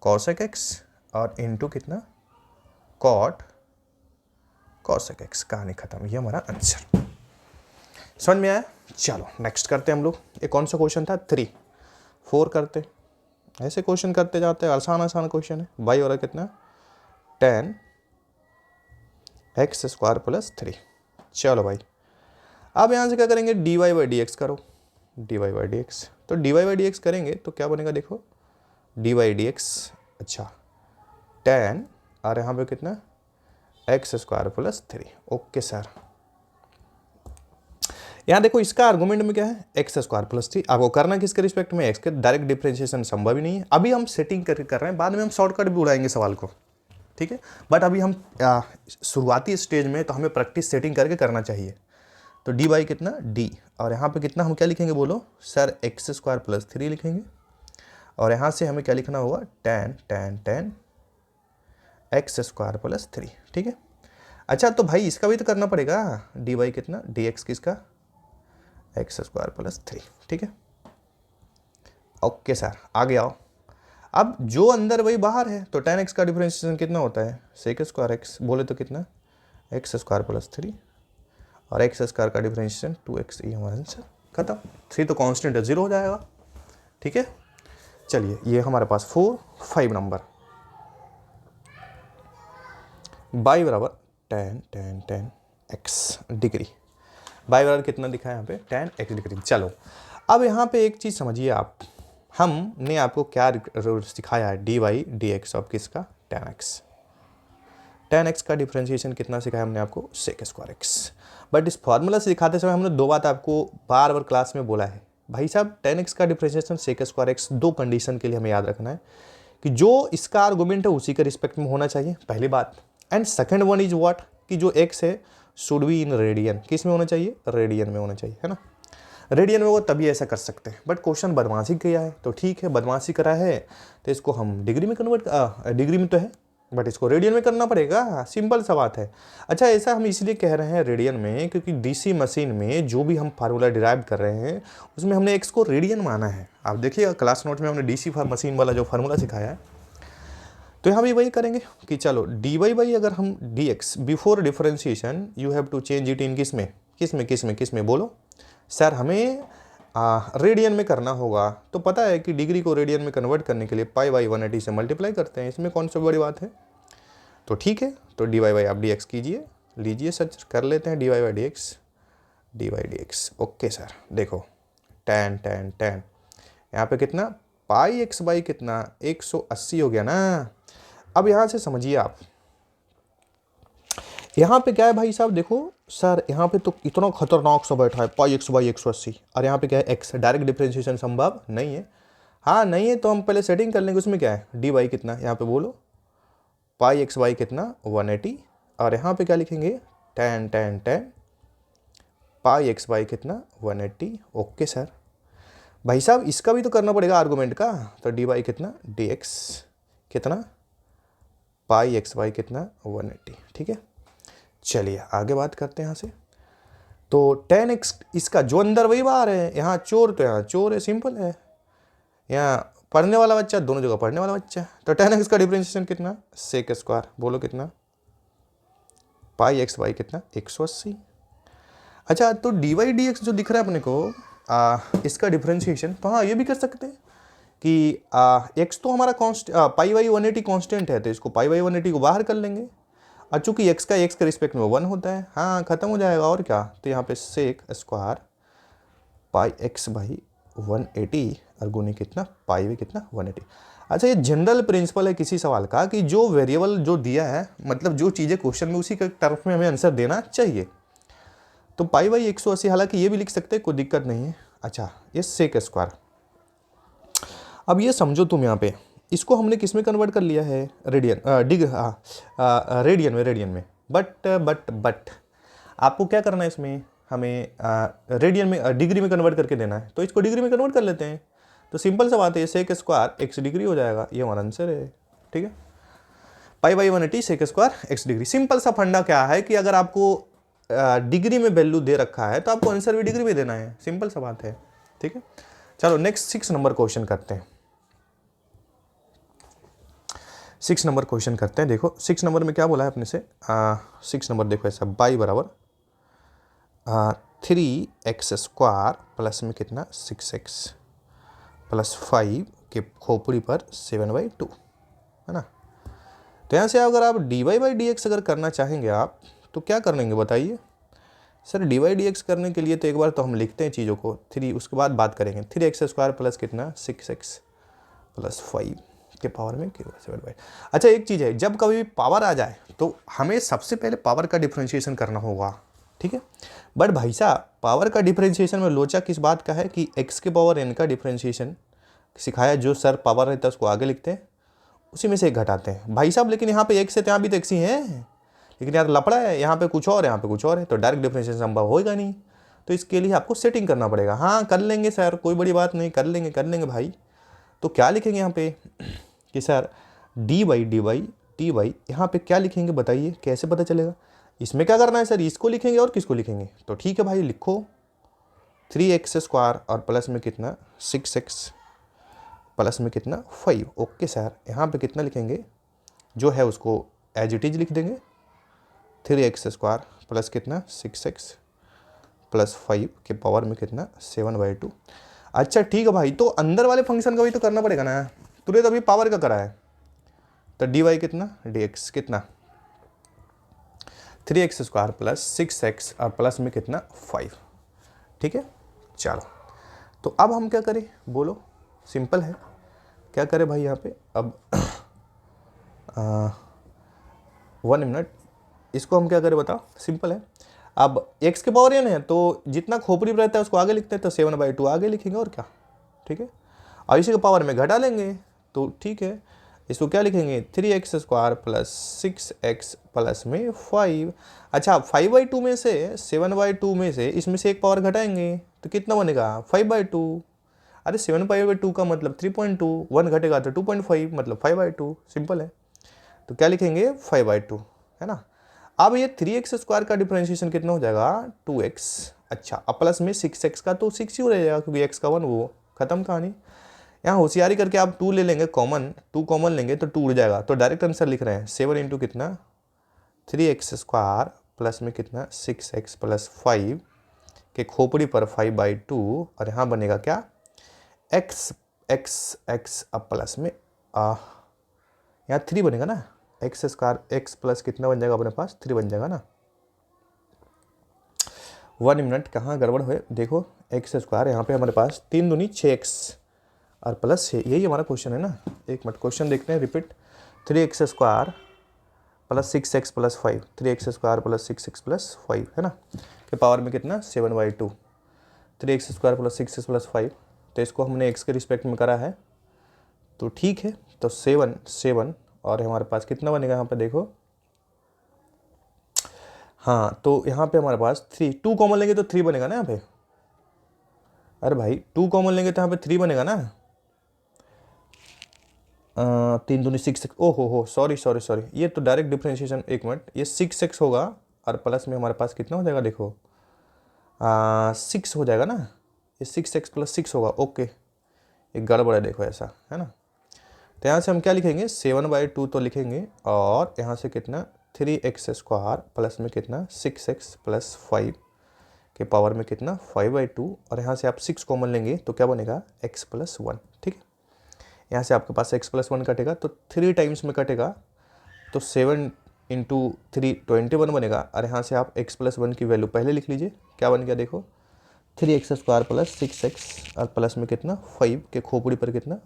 कॉसेक एक्स और इनटू कितना, कॉट कॉसेक एक्स। कहानी खत्म, ये हमारा आंसर। समझ में आया? चलो नेक्स्ट करते हैं हम लोग। ये कौन सा क्वेश्चन था, 3 4 करते, ऐसे क्वेश्चन करते जाते हैं, आसान आसान क्वेश्चन है। बाई और कितना, 10 एक्स स्क्वायर प्लस 3। चलो भाई, अब यहाँ से क्या करेंगे, D Y by D X करो, D Y by D x. तो D Y by D x करेंगे तो क्या बनेगा, देखो डी वाई डी एक्स, अच्छा 10 और यहाँ पे कितना, x square plus 3। Okay sir, यहाँ देखो इसका आर्गुमेंट में क्या है, एक्स स्क्वायर प्लस 3। आपको करना किसके रिस्पेक्ट में, एक्स के। डायरेक्ट डिफरेंशिएशन संभव ही नहीं है, अभी हम सेटिंग करके कर रहे हैं, बाद में हम शॉर्टकट भी उड़ाएंगे सवाल को, ठीक है। बट अभी हम शुरुआती स्टेज में, तो हमें प्रैक्टिस सेटिंग करके करना चाहिए। तो डी बाई कितना, डी, और यहाँ पे कितना हम क्या लिखेंगे, बोलो सर, एक्स स्क्वायर प्लस 3 लिखेंगे। और यहाँ से हमें क्या लिखना होगा, 10 एक्स स्क्वायर प्लस 3, ठीक है। अच्छा, तो भाई इसका भी तो करना पड़ेगा, डी बाई कितना, डी एक्स किसका, एक्स स्क्वायर प्लस 3, ठीक है। ओके सर, आगे आओ। अब जो अंदर वही बाहर है, तो 10 एक्स का डिफरेंशिएशन कितना होता है, सेक स्क्वायर एक्स, बोले तो कितना, एक्स स्क्वायर प्लस 3, और एक्स स्क्वायर का डिफरेंशिएशन 2x। ये हमारा आंसर खत्म। 3 तो कांस्टेंट है, 0 हो जाएगा, ठीक है। चलिए, ये हमारे पास 4 5 नंबर, बाई बराबर 10 एक्स डिग्री, बाई बराबर कितना दिखा है यहाँ पे, 10 एक्स डिग्री। चलो, अब यहाँ पे एक चीज़ समझिए आप, हमने आपको क्या सिखाया है, d y d x of किसका, 10 एक्स का डिफरेंशिएशन कितना सिखाया हमने आपको, सेक स्क्वायर एक्स। बट इस फॉर्मूला से दिखाते समय हमने 2 बात आपको बार बार क्लास में बोला है, भाई साहब 10 एक्स का differentiation sec square x, 2 condition के लिए हमें याद रखना है कि जो इसका आर्गूमेंट है उसी के रिस्पेक्ट में होना चाहिए, पहली बात। And second one is what, कि जो एक्स है शुड बी इन रेडियन, किस में होना चाहिए, रेडियन में होना चाहिए, है ना। रेडियन में वो तभी ऐसा कर सकते हैं। बट क्वेश्चन बदमाशी किया है, तो ठीक है, बदमाशी करा है तो इसको हम डिग्री में कन्वर्ट, डिग्री में तो है बट इसको रेडियन में करना पड़ेगा, सिंपल सा बात है। अच्छा, ऐसा हम इसलिए कह रहे हैं रेडियन में, क्योंकि डीसी मशीन में जो भी हम फार्मूला डिराइव कर रहे हैं उसमें हमने एक्स को रेडियन माना है। आप देखिएगा क्लास नोट में हमने डीसी मशीन वाला जो फार्मूला सिखाया है, तो यहाँ भी वही करेंगे कि चलो डी वाई बाई, अगर हम d x before differentiation you have to change it in किस में बोलो सर, हमें रेडियन में करना होगा। तो पता है कि डिग्री को रेडियन में कन्वर्ट करने के लिए पाई बाई 180 से मल्टीप्लाई करते हैं, इसमें कौन सी बड़ी बात है। तो ठीक है, तो डी वाई बाई आप डी एक्स कीजिए, लीजिए सर, कर लेते हैं d Y by D x. Okay sir, देखो 10 यहाँ पे कितना, पाई एक्स बाई कितना, 180 हो गया ना। अब यहाँ से समझिए आप, यहाँ पे क्या है भाई साहब, देखो सर, यहाँ पे तो इतना खतरनाक सा बैठा है, पाई एक्स बाई 180, और यहाँ पे क्या है, एक्स। डायरेक्ट डिफरेंशिएशन संभव नहीं है, हाँ नहीं है, तो हम पहले सेटिंग कर लेंगे। उसमें क्या है, डी बाई कितना, यहाँ पे बोलो पाई एक्स बाई कितना, 180, और यहाँ पे क्या लिखेंगे, 10 पाई एक्स बाई कितना, 180। ओके सर, भाई साहब इसका भी तो करना पड़ेगा आर्गूमेंट का, तो डी बाई कितना, डी एक्स कितना, पाई एक्स बाई कितना, 180, ठीक है। चलिए आगे बात करते हैं यहाँ से। तो 10 एक्स, इसका जो अंदर वही बाहर है, यहाँ चोर तो यहाँ चोर है, सिंपल है। यहाँ पढ़ने वाला बच्चा, दोनों जगह पढ़ने वाला बच्चा। तो 10 एक्स का डिफरेंशिएशन कितना, सेक स्क्वायर, बोलो कितना, पाई एक्स बाई कितना, 180। अच्छा, तो डी वाई डी एक्स जो दिख रहा है अपने को, इसका डिफरेंशिएशन, तो हाँ ये भी कर सकते हैं कि एक्स तो हमारा पाई बाई 180 कॉन्स्टेंट है, तो इसको पाई बाई 180 को बाहर कर लेंगे, और चूंकि एक्स के रिस्पेक्ट में 1 होता है, हाँ खत्म हो जाएगा, और क्या। तो यहाँ पे sec square pi x by 180 और गुने कितना, पाई भी कितना, 180। अच्छा, ये जनरल प्रिंसिपल है किसी सवाल का कि जो वेरिएबल जो दिया है, मतलब जो चीज़ें क्वेश्चन में, उसी के टर्म्स में हमें आंसर देना चाहिए। तो पाई बाई 180, हालांकि ये भी लिख सकते हैं, कोई दिक्कत नहीं है। अच्छा, ये सेक स्क्वायर, अब ये समझो तुम, यहाँ पे इसको हमने किस में कन्वर्ट कर लिया है, रेडियन, रेडियन में। बट आपको क्या करना है, इसमें हमें रेडियन में, डिग्री में कन्वर्ट करके देना है, तो इसको डिग्री में कन्वर्ट कर लेते हैं। तो सिंपल सा बात है, सेक स्क्वायर एक्स डिग्री हो जाएगा, ये हमारा आंसर है, ठीक है। पाई/180 sec square X degree. Simple सा फंडा क्या है कि अगर आपको डिग्री में वैल्यू दे रखा है तो आपको आंसर भी डिग्री में देना है, सिंपल सा बात है। ठीक है, चलो नेक्स्ट 6 नंबर क्वेश्चन करते हैं। 6 नंबर क्वेश्चन करते हैं। देखो 6 नंबर में क्या बोला है अपने से, 6 नंबर देखो ऐसा, बाई बराबर 3x स्क्वायर प्लस में कितना 6x प्लस 5 के खोपड़ी पर 7/2 है ना। तो यहाँ से अगर आप dy/dx अगर करना चाहेंगे आप तो क्या करेंगे बताइए सर। dy/dx करने के लिए तो एक बार तो हम लिखते हैं चीज़ों को 3, उसके बाद बात करेंगे। 3x स्क्वायर प्लस कितना 6x प्लस 5 के पावर में 7/2। अच्छा एक चीज़ है, जब कभी पावर आ जाए तो हमें सबसे पहले पावर का डिफ्रेंशिएशन करना होगा। ठीक है, बट भाई साहब पावर का डिफ्रेंशिएशन में लोचा किस बात का है कि x के पावर n का डिफ्रेंशिएशन सिखाया, जो सर पावर रहता है उसको आगे लिखते हैं, उसी में से एक घटाते हैं भाई साहब। लेकिन यहाँ पे x है तो यहाँ भी तो x ही है, लेकिन यार लफड़ा है, यहाँ पे कुछ और यहाँ पे कुछ और है, तो डायरेक्ट डिफ्रेंशिएशन संभव होगा नहीं। तो इसके लिए आपको सेटिंग करना पड़ेगा। हाँ कर लेंगे सर, कोई बड़ी बात नहीं, कर लेंगे भाई। तो क्या लिखेंगे यहाँ पे कि सर dy यहाँ पे क्या लिखेंगे बताइए, कैसे पता चलेगा। इसमें क्या करना है सर, इसको लिखेंगे और किसको लिखेंगे, तो ठीक है भाई लिखो 3x स्क्वायर और प्लस में कितना 6x प्लस में कितना 5। ओके सर, यहाँ पे कितना लिखेंगे, जो है उसको एज इट इज लिख देंगे 3x स्क्वायर प्लस कितना 6x प्लस 5 के पावर में कितना 7/2। अच्छा ठीक है भाई, तो अंदर वाले फंक्शन का भी तो करना पड़ेगा ना, तूने तो अभी पावर का करा है। तो dy कितना dx कितना 3x स्क्वायर प्लस 6x और प्लस में कितना 5। ठीक है, चलो तो अब हम क्या करें बोलो, सिंपल है। क्या करें भाई यहाँ पे, अब 1 मिनट, इसको हम क्या करें बताओ, सिंपल है। अब x के पावर n है तो जितना खोपड़ी में रहता है उसको आगे लिखते हैं, तो 7/2 आगे लिखेंगे और क्या। ठीक है, और इसी के पावर में घटा लेंगे तो ठीक है, इसको क्या लिखेंगे 3x square plus 6x plus में 5। अच्छा 5/2 में से 7/2 में से इसमें से एक पावर घटाएंगे तो कितना बनेगा 5/2। अरे 7/2 का मतलब 3.2, 1 घटेगा तो 2.5 मतलब 5/2, सिंपल है। तो क्या लिखेंगे 5/2 है ना। अब ये 3x स्क्वायर का डिफरेंशिएशन कितना हो जाएगा 2x। अच्छा अब प्लस में 6x का तो 6 ही हो जाएगा क्योंकि x का 1, वो खत्म कहानी। यहाँ होशियारी करके आप 2 ले लेंगे कॉमन, 2 कॉमन लेंगे तो 2 उड़ जाएगा, तो डायरेक्ट आंसर लिख रहे हैं 7 इंटू कितना 3x स्क्वायर प्लस में कितना 6x प्लस 5 के खोपड़ी पर 5/2, और यहाँ बनेगा क्या x अब प्लस में यहाँ 3 बनेगा ना, एक्स स्क्वायर x प्लस कितना बन जाएगा अपने पास 3 बन जाएगा ना। 1 मिनट, कहाँ गड़बड़ हुए देखो, एक्स स्क्वायर यहाँ पे हमारे पास 3 दूनी 6x और प्लस 6, यही हमारा क्वेश्चन है ना। एक मिनट क्वेश्चन देखते हैं, repeat 3x square plus 6x plus 5, 3x square plus 6x plus 5 है ना, के पावर में कितना 7/2, 3x square plus 6x plus 5। तो इसको हमने x के रिस्पेक्ट में करा है तो ठीक है, तो 7 और हमारे पास कितना बनेगा यहाँ पे देखो, हाँ तो यहाँ पे हमारे पास 3, 2 कॉमन लेंगे तो 3 बनेगा ना यहाँ पे। अरे भाई 2 कॉमन लेंगे तो यहाँ पे 3 बनेगा ना, 3 दूनी 6x, हो सॉरी, ये तो डायरेक्ट डिफरेंशिएशन, एक मिनट, ये 6x होगा और प्लस में हमारे पास कितना हो जाएगा देखो 6 हो जाएगा ना, ये 6x प्लस 6 होगा। ओके एक गड़बड़ है देखो ऐसा है ना। तो यहाँ से हम क्या लिखेंगे 7/2 तो लिखेंगे, और यहाँ से कितना 3x स्क्वायर प्लस में कितना 6x प्लस 5 के पावर में कितना 5/2, और यहाँ से आप 6 कॉमन लेंगे तो क्या बनेगा x प्लस 1। ठीक है, यहाँ से आपके पास x प्लस 1 कटेगा तो 3 टाइम्स में कटेगा, तो 7 इंटू 3 21 बनेगा, और यहाँ से आप x प्लस 1 की वैल्यू पहले लिख लीजिए, क्या बन गया देखो 3x स्क्वायर प्लस 6x और प्लस में कितना 5 के खोपड़ी पर कितना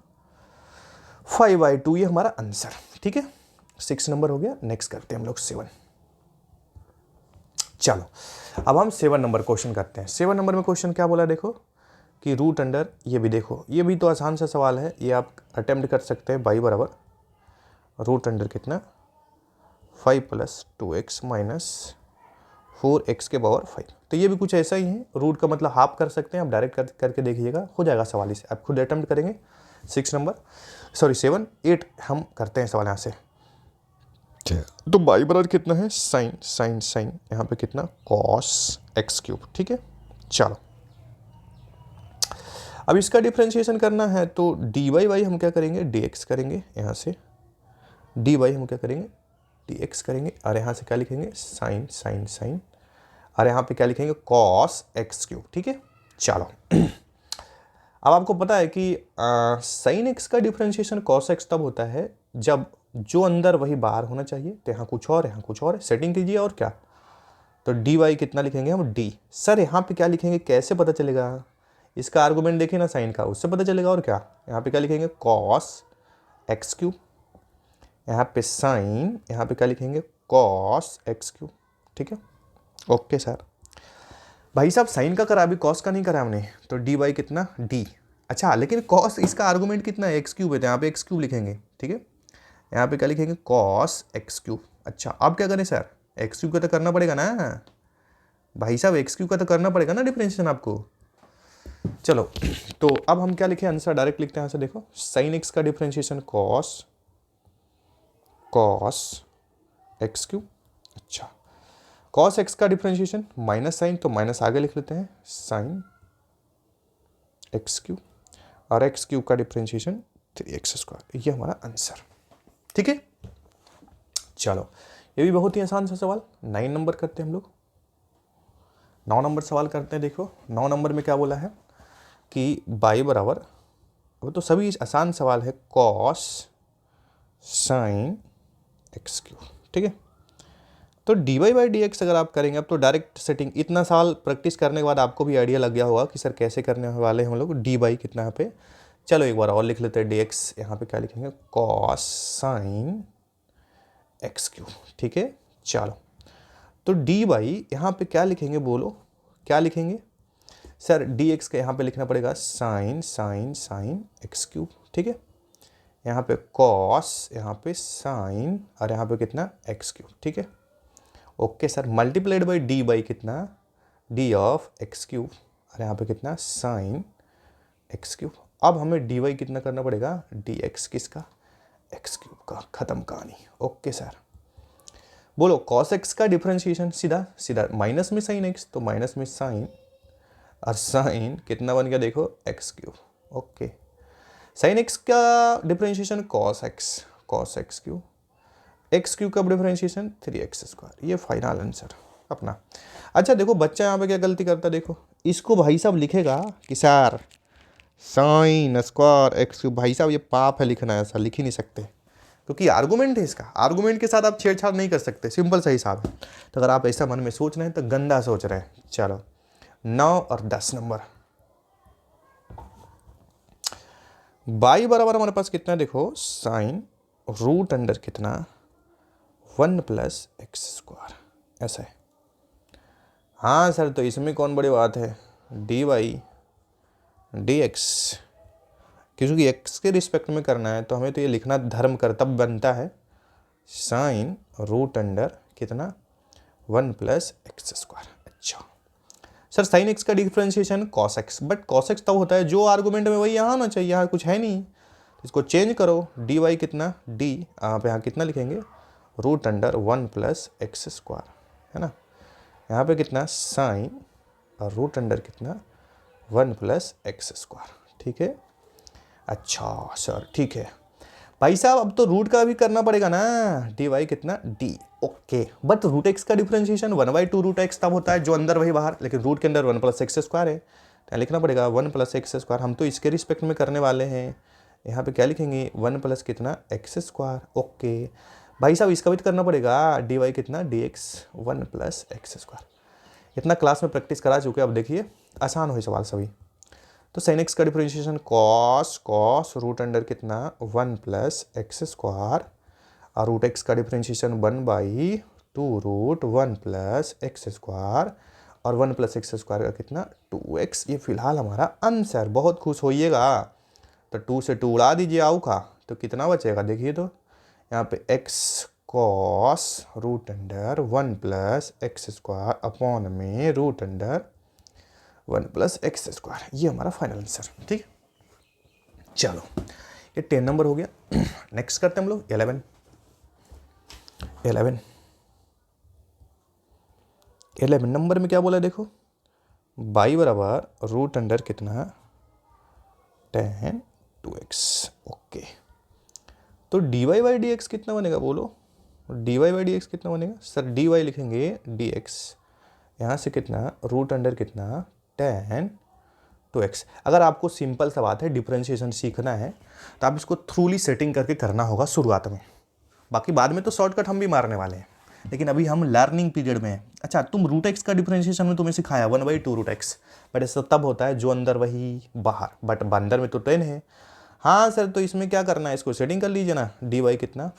5/2, ये हमारा आंसर। ठीक है, 6 नंबर हो गया। नेक्स्ट करते हैं हम लोग 7। चलो अब हम 7 नंबर क्वेश्चन करते हैं। 7 नंबर में क्वेश्चन क्या बोला देखो कि रूट अंडर, ये भी देखो, ये भी तो आसान सा सवाल है, ये आप अटेम्प्ट कर सकते हैं। बाई बराबर रूट अंडर कितना 5 प्लस 2x माइनस 4x के पावर 5। तो ये भी कुछ ऐसा ही है, रूट का मतलब हाफ कर सकते हैं आप, डायरेक्ट करके देखिएगा हो जाएगा सवाल, इसे आप खुद अटेम्प्ट करेंगे। 7 हम करते हैं सवाल यहाँ से। तो बाई बराबर कितना है साइन साइन साइन, यहाँ पे कितना कॉस एक्स क्यूब। ठीक है, चलो अब इसका डिफ्रेंशिएशन करना है तो डी वाई बाई हम क्या करेंगे डी एक्स करेंगे, यहाँ से डी वाई हम क्या करेंगे डी एक्स करेंगे, और यहाँ से क्या लिखेंगे साइन साइन साइन, और यहाँ पे क्या लिखेंगे कॉस एक्स क्यूब। ठीक है, चलो अब आपको पता है कि साइन एक्स का डिफ्रेंशिएशन कॉस एक्स तब होता है जब जो अंदर वही बाहर होना चाहिए, तो यहाँ कुछ और यहाँ कुछ और, सेटिंग कीजिए और क्या, तो डी वाई कितना लिखेंगे हम डी। सर यहाँ पे क्या लिखेंगे, कैसे पता चलेगा, इसका आर्गूमेंट देखिए ना साइन का, उससे पता चलेगा। और क्या, यहाँ पे क्या लिखेंगे कॉस एक्स क्यूब, यहाँ पे साइन, यहाँ पे क्या लिखेंगे कॉस एक्स क्यूब। ठीक है, ओके सर। भाई साहब साइन का करा, अभी कॉस का नहीं करा हमने, तो डी बाई कितना डी। अच्छा, लेकिन कॉस इसका आर्गूमेंट कितना है एक्स क्यूब है, तो यहाँ पे एक्स क्यूब लिखेंगे। ठीक है, यहाँ पे क्या लिखेंगे कॉस एक्स क्यूब। अच्छा, अब क्या करें सर, एक्स क्यूब का तो करना पड़ेगा ना भाई साहब, एक्स क्यूब का तो करना पड़ेगा ना डिफरेंशिएशन आपको। चलो तो अब हम क्या लिखे, आंसर डायरेक्ट लिखते हैं। यहाँ से देखो साइन एक्स का डिफरेंशिएशन कॉस एक्स क्यूब। अच्छा, कॉस एक्स का डिफरेंशिएशन माइनस साइन, तो माइनस आगे लिख लेते हैं साइन एक्स क्यूब, और एक्स क्यूब का डिफरेंशिएशन 3x²। ये हमारा आंसर। ठीक है, चलो ये भी बहुत ही आसान सा सवाल। 9 नंबर करते हैं हम लोग, 9 नंबर सवाल करते हैं। देखो 9 नंबर में क्या बोला है कि बाई बराबर, वो तो सभी आसान सवाल है, कॉस साइन एक्स क्यूब। ठीक है, तो D Y by D x अगर आप करेंगे, अब तो डायरेक्ट सेटिंग, इतना साल प्रैक्टिस करने के बाद आपको भी आइडिया लग गया होगा कि सर कैसे करने वाले हैं हम लोग डी बाई कितना यहाँ पे। चलो एक बार और लिख लेते हैं डी एक्स, यहाँ पे क्या लिखेंगे कॉस साइन एक्स क्यूब। ठीक है, चलो तो डी बाई यहाँ पे क्या लिखेंगे, बोलो क्या लिखेंगे सर, डी एक्स का यहाँ पे लिखना पड़ेगा sine sine sine x cube. ठीक है, यहाँ पे कॉस, यहाँ पे साइन, और यहाँ पे कितना एक्स क्यूब। ठीक है, okay sir, multiplied by D by कितना डी ऑफ एक्स क्यूब, और यहाँ पे कितना साइन एक्स क्यूब। अब हमें डी वाई कितना करना पड़ेगा डी एक्स, किसका एक्स क्यूब का, खत्म कहानी। ओके सर, बोलो कॉस एक्स का डिफरेंशिएशन सीधा सीधा माइनस में साइन एक्स, तो माइनस में साइन, और साइन कितना बन गया देखो X cube. Okay, sine X का differentiation cos X cube, X cube का डिफरेंशिएशन 3x²। ये फाइनल आंसर अपना। अच्छा देखो बच्चा यहाँ पे क्या गलती करता है, देखो इसको भाई साहब लिखेगा कि sir sine square x cube, भाई साहब ये पाप है लिखना, ऐसा लिख ही नहीं सकते, क्योंकि आर्गूमेंट है इसका, आर्गूमेंट के साथ आप छेड़छाड़ नहीं कर सकते, सिंपल सा हिसाब है। तो अगर आप ऐसा मन में सोच रहे हैं तो गंदा सोच रहे हैं। चलो 9 और 10 नंबर, बाई बराबर हमारे पास कितना, देखो साइन रूट अंडर कितना 1 + x², ऐसा है। हाँ सर, तो इसमें कौन बड़ी बात है, डी वाई डी एक्स, क्योंकि एक्स के रिस्पेक्ट में करना है तो हमें तो ये लिखना धर्म कर्तव्य बनता है, साइन रूट अंडर कितना 1 + x²। अच्छा सर, साइन एक्स का differentiation cos x, but cos x तब होता है जो आर्गूमेंट में वही यहाँ होना चाहिए, यहाँ कुछ है नहीं, इसको चेंज करो, डी वाई कितना डी, आप यहाँ कितना लिखेंगे रूट अंडर 1 + x², है ना, यहाँ पे कितना साइन, और रूट अंडर कितना 1 + x²। ठीक है, अच्छा सर ठीक है भाई साहब, अब तो रूट का भी करना पड़ेगा ना, डी वाई कितना d. Okay, but root x का डिफरेंशिएशन 1/2 रूट एक्स तब होता है जो अंदर वही बाहर, लेकिन रूट के अंदर 1 + x² है, तो लिखना पड़ेगा 1 + x²। हम तो इसके रिस्पेक्ट में करने वाले हैं, यहाँ पे क्या लिखेंगे 1 + कितना x²। ओके भाई साहब, इसका भी तो करना पड़ेगा, डी वाई कितना डी एक्स 1 + x²। इतना क्लास में प्रैक्टिस करा चुके, अब देखिए आसान हो सवाल सभी। तो साइन एक्स का डिफरेंशिएशन कॉस रूट अंडर कितना 1 + x², और रूट एक्स का डिफरेंशिएशन 1/2 रूट 1 + x², और 1 + x² का कितना 2x। ये फिलहाल हमारा आंसर, बहुत खुश होइएगा। तो 2 से 2 उड़ा दीजिए, आओ का तो कितना बचेगा देखिए, तो यहाँ पे x cos root under 1 + x² upon में रूट अंडर 1 + x²। ये हमारा फाइनल आंसर। ठीक, चलो ये 10 नंबर हो गया। नेक्स्ट करते हैं हम लोग 11। 11 11 नंबर में क्या बोला देखो, y बराबर रूट अंडर कितना, tan 2x। ओके, तो dy बाई डी एक्स कितना बनेगा बोलो, dy बाई डी एक्स कितना बनेगा सर, dy लिखेंगे dx, यहाँ से कितना रूट अंडर कितना tan 2x। अगर आपको सिंपल सा बात है डिफरेंशिएशन सीखना है तो आप इसको थ्रूली सेटिंग करके करना होगा शुरुआत में, बाकी बाद में तो शॉर्टकट हम भी मारने वाले हैं, लेकिन अभी हम लर्निंग पीरियड में हैं। अच्छा, तुम रूट एक्स का डिफरेंशिएशन में तुम्हें सिखाया 1/2 रूट एक्स, बट ऐसा तब होता है जो अंदर वही बाहर, बट अंदर में तो 10 है। हाँ सर, तो इसमें क्या करना है, इसको सेटिंग कर लीजिए ना, डी वाई कितना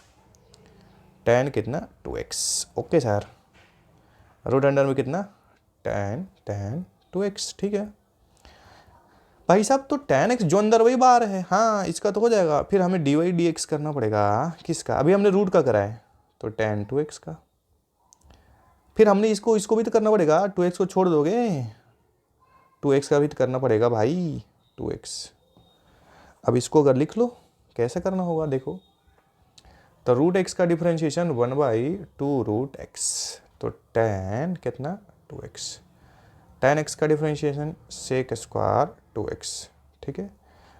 tan कितना 2x। Okay sir, root under में कितना tan 2x, ठीक है भाई साहब। तो tan x जो अंदर वही बाहर है, हाँ इसका तो हो जाएगा, फिर हमें डी वाई डी एक्स करना पड़ेगा किसका, अभी हमने रूट का करा है तो tan 2x का, फिर हमने इसको भी तो करना पड़ेगा, 2x को छोड़ दोगे, 2x का भी तो करना पड़ेगा भाई 2x। अब इसको अगर लिख लो कैसे करना होगा देखो, तो रूट एक्स का डिफरेंशिएशन 1/2 रूट एक्स, तो tan कितना 2x, tan x का डिफरेंशिएशन सेक स्क्वायर 2x, ठीक है,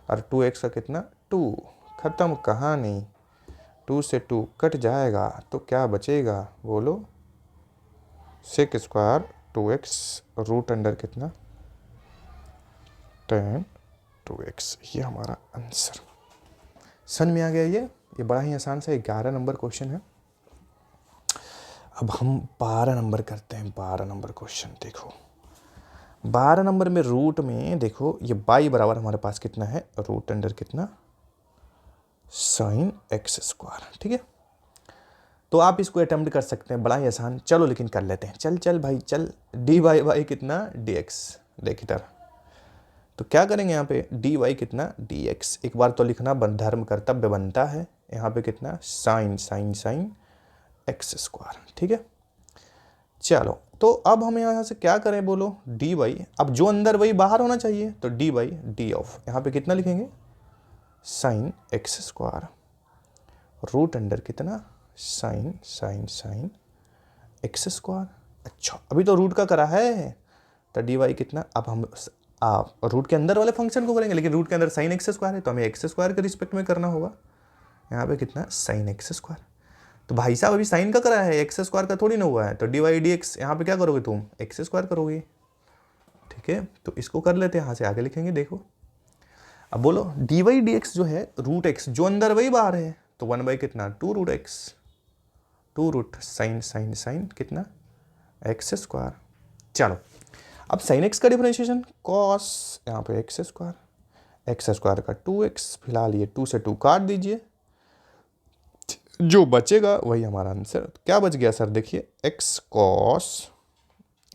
और 2x का कितना 2, खत्म कहानी, 2 से 2 कट जाएगा तो क्या बचेगा बोलो, sec square 2x root under कितना tan 2x। ये हमारा आंसर समझ में आ गया। ये बड़ा ही आसान सा 11 नंबर क्वेश्चन है। अब हम 12 नंबर करते हैं, 12 नंबर क्वेश्चन देखो, 12 नंबर में रूट में देखो ये y बराबर हमारे पास कितना है, रूट अंडर कितना साइन एक्स स्क्वायर, ठीक है। तो आप इसको अटेम्प्ट कर सकते हैं, बड़ा ही आसान, चलो लेकिन कर लेते हैं, चल भाई चल, डी वाई बाई कितना डी एक्स, देख इधर, तो क्या करेंगे यहाँ पे डी वाई कितना डी एक्स, एक बार तो लिखना धर्म कर्तव्य बनता है, यहाँ पे कितना साइन एक्स स्क्वायर, ठीक है। चलो तो अब हम यहाँ से क्या करें बोलो, डी वाई, अब जो अंदर वही बाहर होना चाहिए, तो डी वाई डी ऑफ, यहाँ पे कितना लिखेंगे sine x square root under कितना साइन एक्स स्क्वायर। अच्छा, अभी तो रूट का करा है, तो डी वाई कितना, अब हम रूट के अंदर वाले फंक्शन को करेंगे, लेकिन रूट के अंदर साइन एक्स स्क्वायर है तो हमें एक्स स्क्वायर के रिस्पेक्ट में करना होगा, यहाँ पे कितना साइन एक्स स्क्वायर। तो भाई साहब अभी साइन का करा है, एक्स स्क्वायर का थोड़ी ना हुआ है, तो डी वाई डी एक्स यहाँ पे क्या करोगे तुम, एक्स स्क्वायर करोगे, ठीक है। तो इसको कर लेते हैं, यहाँ से आगे लिखेंगे देखो, अब बोलो डी वाई डी एक्स जो है रूट एक्स जो अंदर वही बाहर है, तो 1 कितना 2 रूट एक्स, 2 रूट साइन कितना एक्स स्क्वायर। चलो अब साइन एक्स का डिफरेंशिएशन कॉस, यहाँ पे एक्स स्क्वायर का 2x, फिलहाल ये 2 से 2 काट दीजिए, जो बचेगा वही हमारा आंसर। तो क्या बच गया सर, देखिए x cos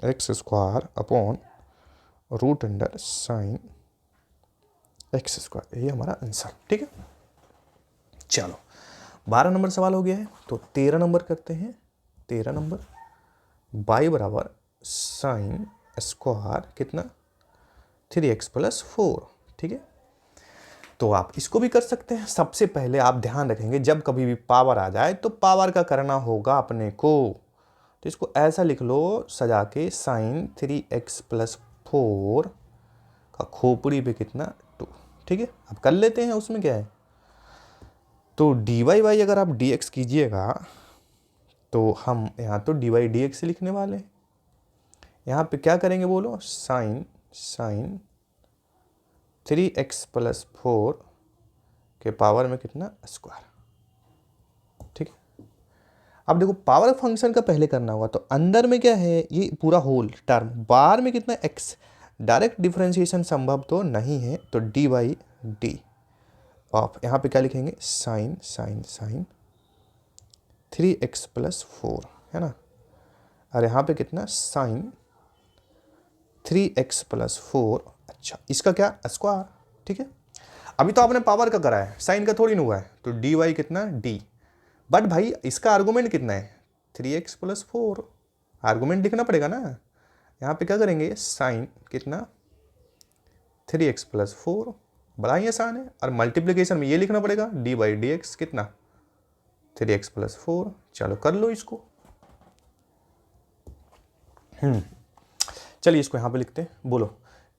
x square upon root under sine x square, यही हमारा आंसर, ठीक है। चलो 12 नंबर सवाल हो गया है, तो 13 नंबर करते हैं। 13 नंबर y बराबर साइन स्क्वायर कितना 3x + 4, ठीक है। तो आप इसको भी कर सकते हैं। सबसे पहले आप ध्यान रखेंगे जब कभी भी पावर आ जाए तो पावर का करना होगा अपने को, तो इसको ऐसा लिख लो सजा के, साइन 3x + 4 का खोपड़ी पे कितना 2, ठीक है। अब कर लेते हैं, उसमें क्या है, तो डी वाई वाई अगर आप डी एक्स कीजिएगा तो हम यहाँ तो डी वाई डी एक्स लिखने वाले हैं, यहाँ पे क्या करेंगे बोलो, साइन 3x + 4 के पावर में कितना स्क्वायर, ठीक है। अब देखो पावर फंक्शन का पहले करना होगा, तो अंदर में क्या है ये पूरा होल टर्म, बाहर में कितना x, डायरेक्ट डिफरेंशिएशन संभव तो नहीं है, तो डी वाई डी ऑफ, यहाँ पे क्या लिखेंगे साइन 3x + 4, है ना, और यहाँ पे कितना साइन 3x + 4, अच्छा इसका क्या स्क्वायर, ठीक है। अभी तो आपने पावर का करा है, साइन का थोड़ी ना हुआ है, तो डी वाई कितना डी, बट भाई इसका आर्गूमेंट कितना है 3x + 4, आर्गूमेंट लिखना पड़ेगा ना, यहाँ पे क्या करेंगे साइन कितना 3x + 4, बड़ा ही आसान है, और मल्टीप्लिकेशन में ये लिखना पड़ेगा डी वाई डी एक्स कितना 3x प्लस 4। चलो कर लो इसको। चलिए इसको यहाँ पे लिखते हैं। बोलो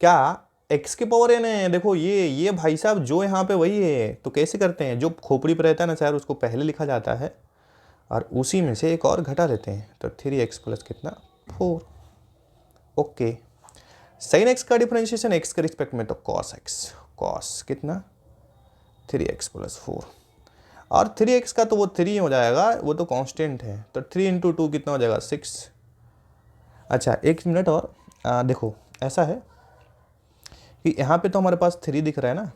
क्या x के पावर n है। देखो ये भाई साहब जो यहाँ पे वही है, तो कैसे करते हैं, जो खोपड़ी पर रहता है ना सर उसको पहले लिखा जाता है और उसी में से एक और घटा देते हैं, तो 3x प्लस कितना 4। ओके, sin x का डिफरेंशिएशन x के रिस्पेक्ट में, तो cos x, cos कितना 3x प्लस 4, और 3x का तो वो 3 हो जाएगा, वो तो कांस्टेंट है, तो 3 इंटू 2 कितना हो जाएगा 6। अच्छा एक मिनट और देखो ऐसा है कि यहाँ पे तो हमारे पास 3 दिख रहा है ना।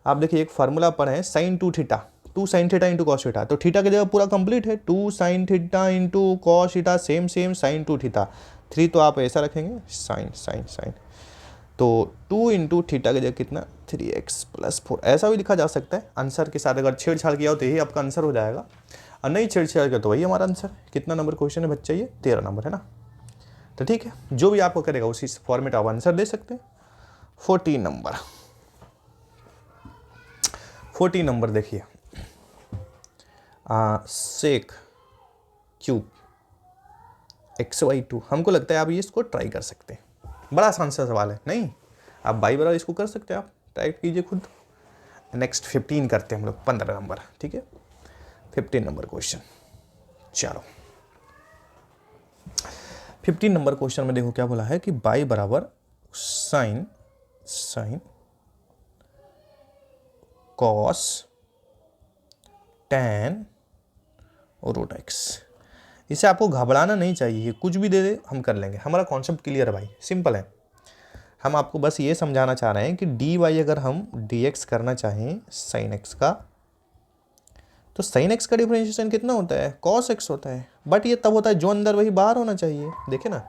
आप देखिए एक फार्मूला पढ़े हैं sin 2 theta, 2 sin theta into cos theta, तो थीटा की जगह पूरा कंप्लीट है 2 sin theta into cos theta, same sin 2 theta. 3 तो आप ऐसा रखेंगे sin, तो 2 इंटू थीटा की जगह कितना 3x प्लस 4, ऐसा भी लिखा जा सकता है। आंसर के साथ अगर छेड़छाड़ किया हो तो यही आपका आंसर हो जाएगा, और नहीं छेड़छाड़ किया तो वही हमारा आंसर। कितना नंबर क्वेश्चन है बच्चा, ये 13 नंबर है ना। तो ठीक है, जो भी आपको करेगा उसी फॉर्मेट आप आंसर दे सकते हैं। 14 नंबर, 14 नंबर देखिए, सेक क्यूब XY2। हमको लगता है आप ये इसको ट्राई कर सकते हैं, बड़ा आसान सा सवाल है। नहीं आप बाई बराबर इसको कर सकते हैं, आप टाइप कीजिए खुद। नेक्स्ट 15 करते हैं हम लोग, 15 नंबर, ठीक है। 15 नंबर क्वेश्चन, चलो 15 नंबर क्वेश्चन में देखो क्या बोला है कि बाई बराबर sine cos tan root x. इसे आपको घबराना नहीं चाहिए, कुछ भी दे दे हम कर लेंगे, हमारा कॉन्सेप्ट क्लियर है भाई, सिंपल है। हम आपको बस ये समझाना चाह रहे हैं कि डी वाई अगर हम डी एक्स करना चाहें साइन एक्स का, तो साइन एक्स का डिफरेंशिएशन कितना होता है कॉस एक्स होता है, बट ये तब होता है जो अंदर वही बाहर होना चाहिए। देखे ना,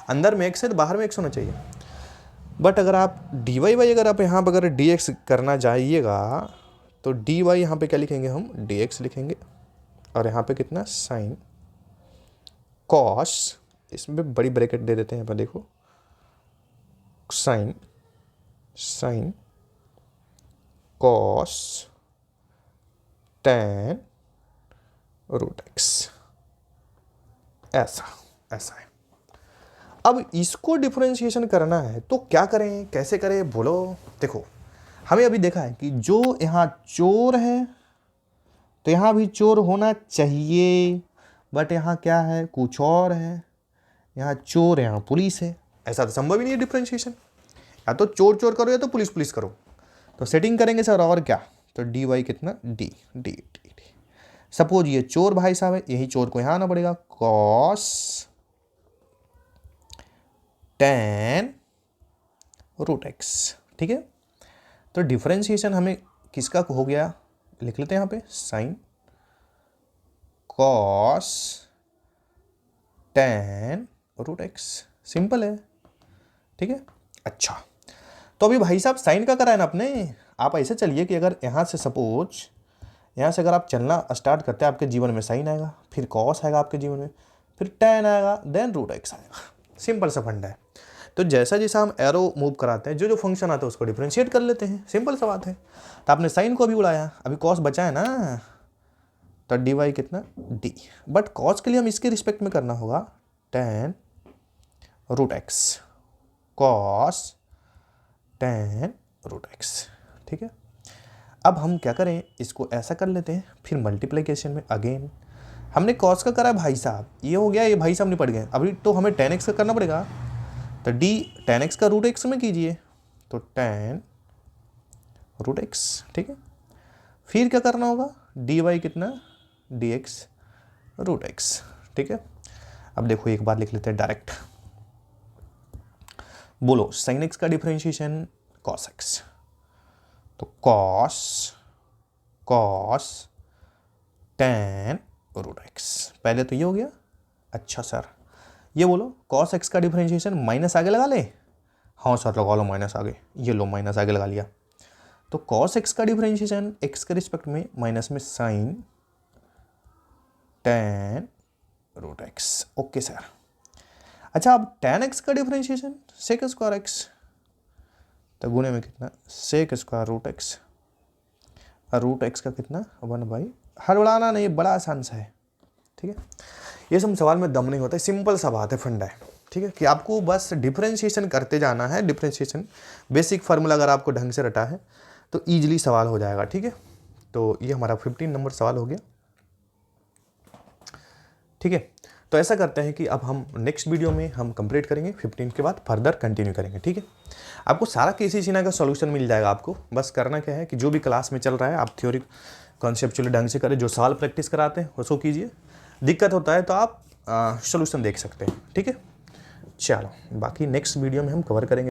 अंदर में एक्स है तो बाहर में एक्स होना चाहिए। बट अगर आप डी वाई वाई अगर आप यहाँ पर अगर डी एक्स करना चाहिएगा, तो डी वाई यहाँ पर क्या लिखेंगे हम डी एक्स लिखेंगे, और यहाँ पे कितना साइन कॉस, इसमें बड़ी ब्रैकेट दे देते हैं यहाँ पर देखो, sine cos tan root x, ऐसा है। अब इसको डिफरेंशिएशन करना है तो क्या करें, कैसे करें बोलो। देखो हमें अभी देखा है कि जो यहाँ चोर है तो यहाँ भी चोर होना चाहिए, बट यहाँ क्या है कुछ और है, यहाँ चोर यहाँ पुलिस है, ऐसा तो संभव ही नहीं है डिफरेंशिएशन। या तो चोर चोर करो या तो पुलिस पुलिस करो, तो सेटिंग करेंगे सर और क्या, तो डी वाई कितना D D D D. Suppose ये चोर भाई साहब है, यही चोर को यहाँ आना पड़ेगा, कॉस टैन रूट एक्स, ठीक है। तो डिफरेंशिएशन हमें किसका हो गया, लिख लेते हैं यहाँ पे sine cos tan root x, simple है, ठीक है। अच्छा तो अभी भाई साहब साइन का करा है ना आपने, आप ऐसे चलिए कि अगर यहाँ से सपोज यहाँ से अगर आप चलना स्टार्ट करते हैं, आपके जीवन में साइन आएगा, फिर कॉस आएगा आपके जीवन में, फिर टैन आएगा, देन रूट एक्स आएगा। सिंपल सा फंडा है। तो जैसा जैसा हम एरो मूव कराते हैं, जो जो फंक्शन आता है उसको डिफरेंशिएट कर लेते हैं, सिंपल सा बात है। तो आपने साइन को अभी उड़ाया, अभी कॉस बचा है ना, तो डी वाई कितना डी, बट कॉस के लिए हम इसके रिस्पेक्ट में करना होगा tan root x, cos tan root x, ठीक है। अब हम क्या करें, इसको ऐसा कर लेते हैं, फिर मल्टीप्लिकेशन में अगेन हमने कॉस का करा भाई साहब, ये हो गया, ये भाई साहब निपट गए। अभी तो हमें tan x का करना पड़ेगा, तो d tan x का रूट एक्स में कीजिए, तो tan रूट एक्स, ठीक है। फिर क्या करना होगा, डी वाई कितना dx रूट एक्स, ठीक है। अब देखो एक बार लिख लेते हैं डायरेक्ट, बोलो साइन एक्स का डिफरेंशिएशन कॉस एक्स, तो कॉस टैन रूट एक्स, पहले तो ये हो गया। अच्छा सर ये बोलो कॉस एक्स का डिफरेंशिएशन माइनस आगे लगा ले, हाँ सर लगा लो माइनस आगे, ये लो माइनस आगे लगा लिया, तो कॉस एक्स का डिफरेंशिएशन एक्स के रिस्पेक्ट में माइनस में sine tan root x, okay sir. अच्छा अब टैन एक्स का डिफरेंशिएशन सेक स्क्वायर एक्स, तो गुणे में कितना सेक स्क्वायर रूट एक्स, और रूट एक्स का कितना 1/2 हड़बड़ाना नहीं, बड़ा आसान सा है। ठीक है, ये सब सवाल में दम नहीं होता है, सिंपल सा बात है, फंडा है। ठीक है, कि आपको बस डिफ्रेंशिएशन करते जाना है, डिफ्रेंशिएशन बेसिक फार्मूला अगर आपको ढंग से रटा है तो ईजिली सवाल हो जाएगा। ठीक है, तो ये हमारा 15 नंबर सवाल हो गया। ठीक है, तो ऐसा करते हैं कि अब हम नेक्स्ट वीडियो में हम कंप्लीट करेंगे, 15 के बाद फर्दर कंटिन्यू करेंगे। ठीक है, आपको सारा केसी सीना का सॉल्यूशन मिल जाएगा। आपको बस करना क्या है कि जो भी क्लास में चल रहा है आप थ्योरी कॉन्सेप्चुअली ढंग से करें, जो सवाल प्रैक्टिस कराते हैं उसको कीजिए, दिक्कत होता है तो आप सॉल्यूशन देख सकते हैं। ठीक है, चलो बाकी नेक्स्ट वीडियो में हम कवर करेंगे।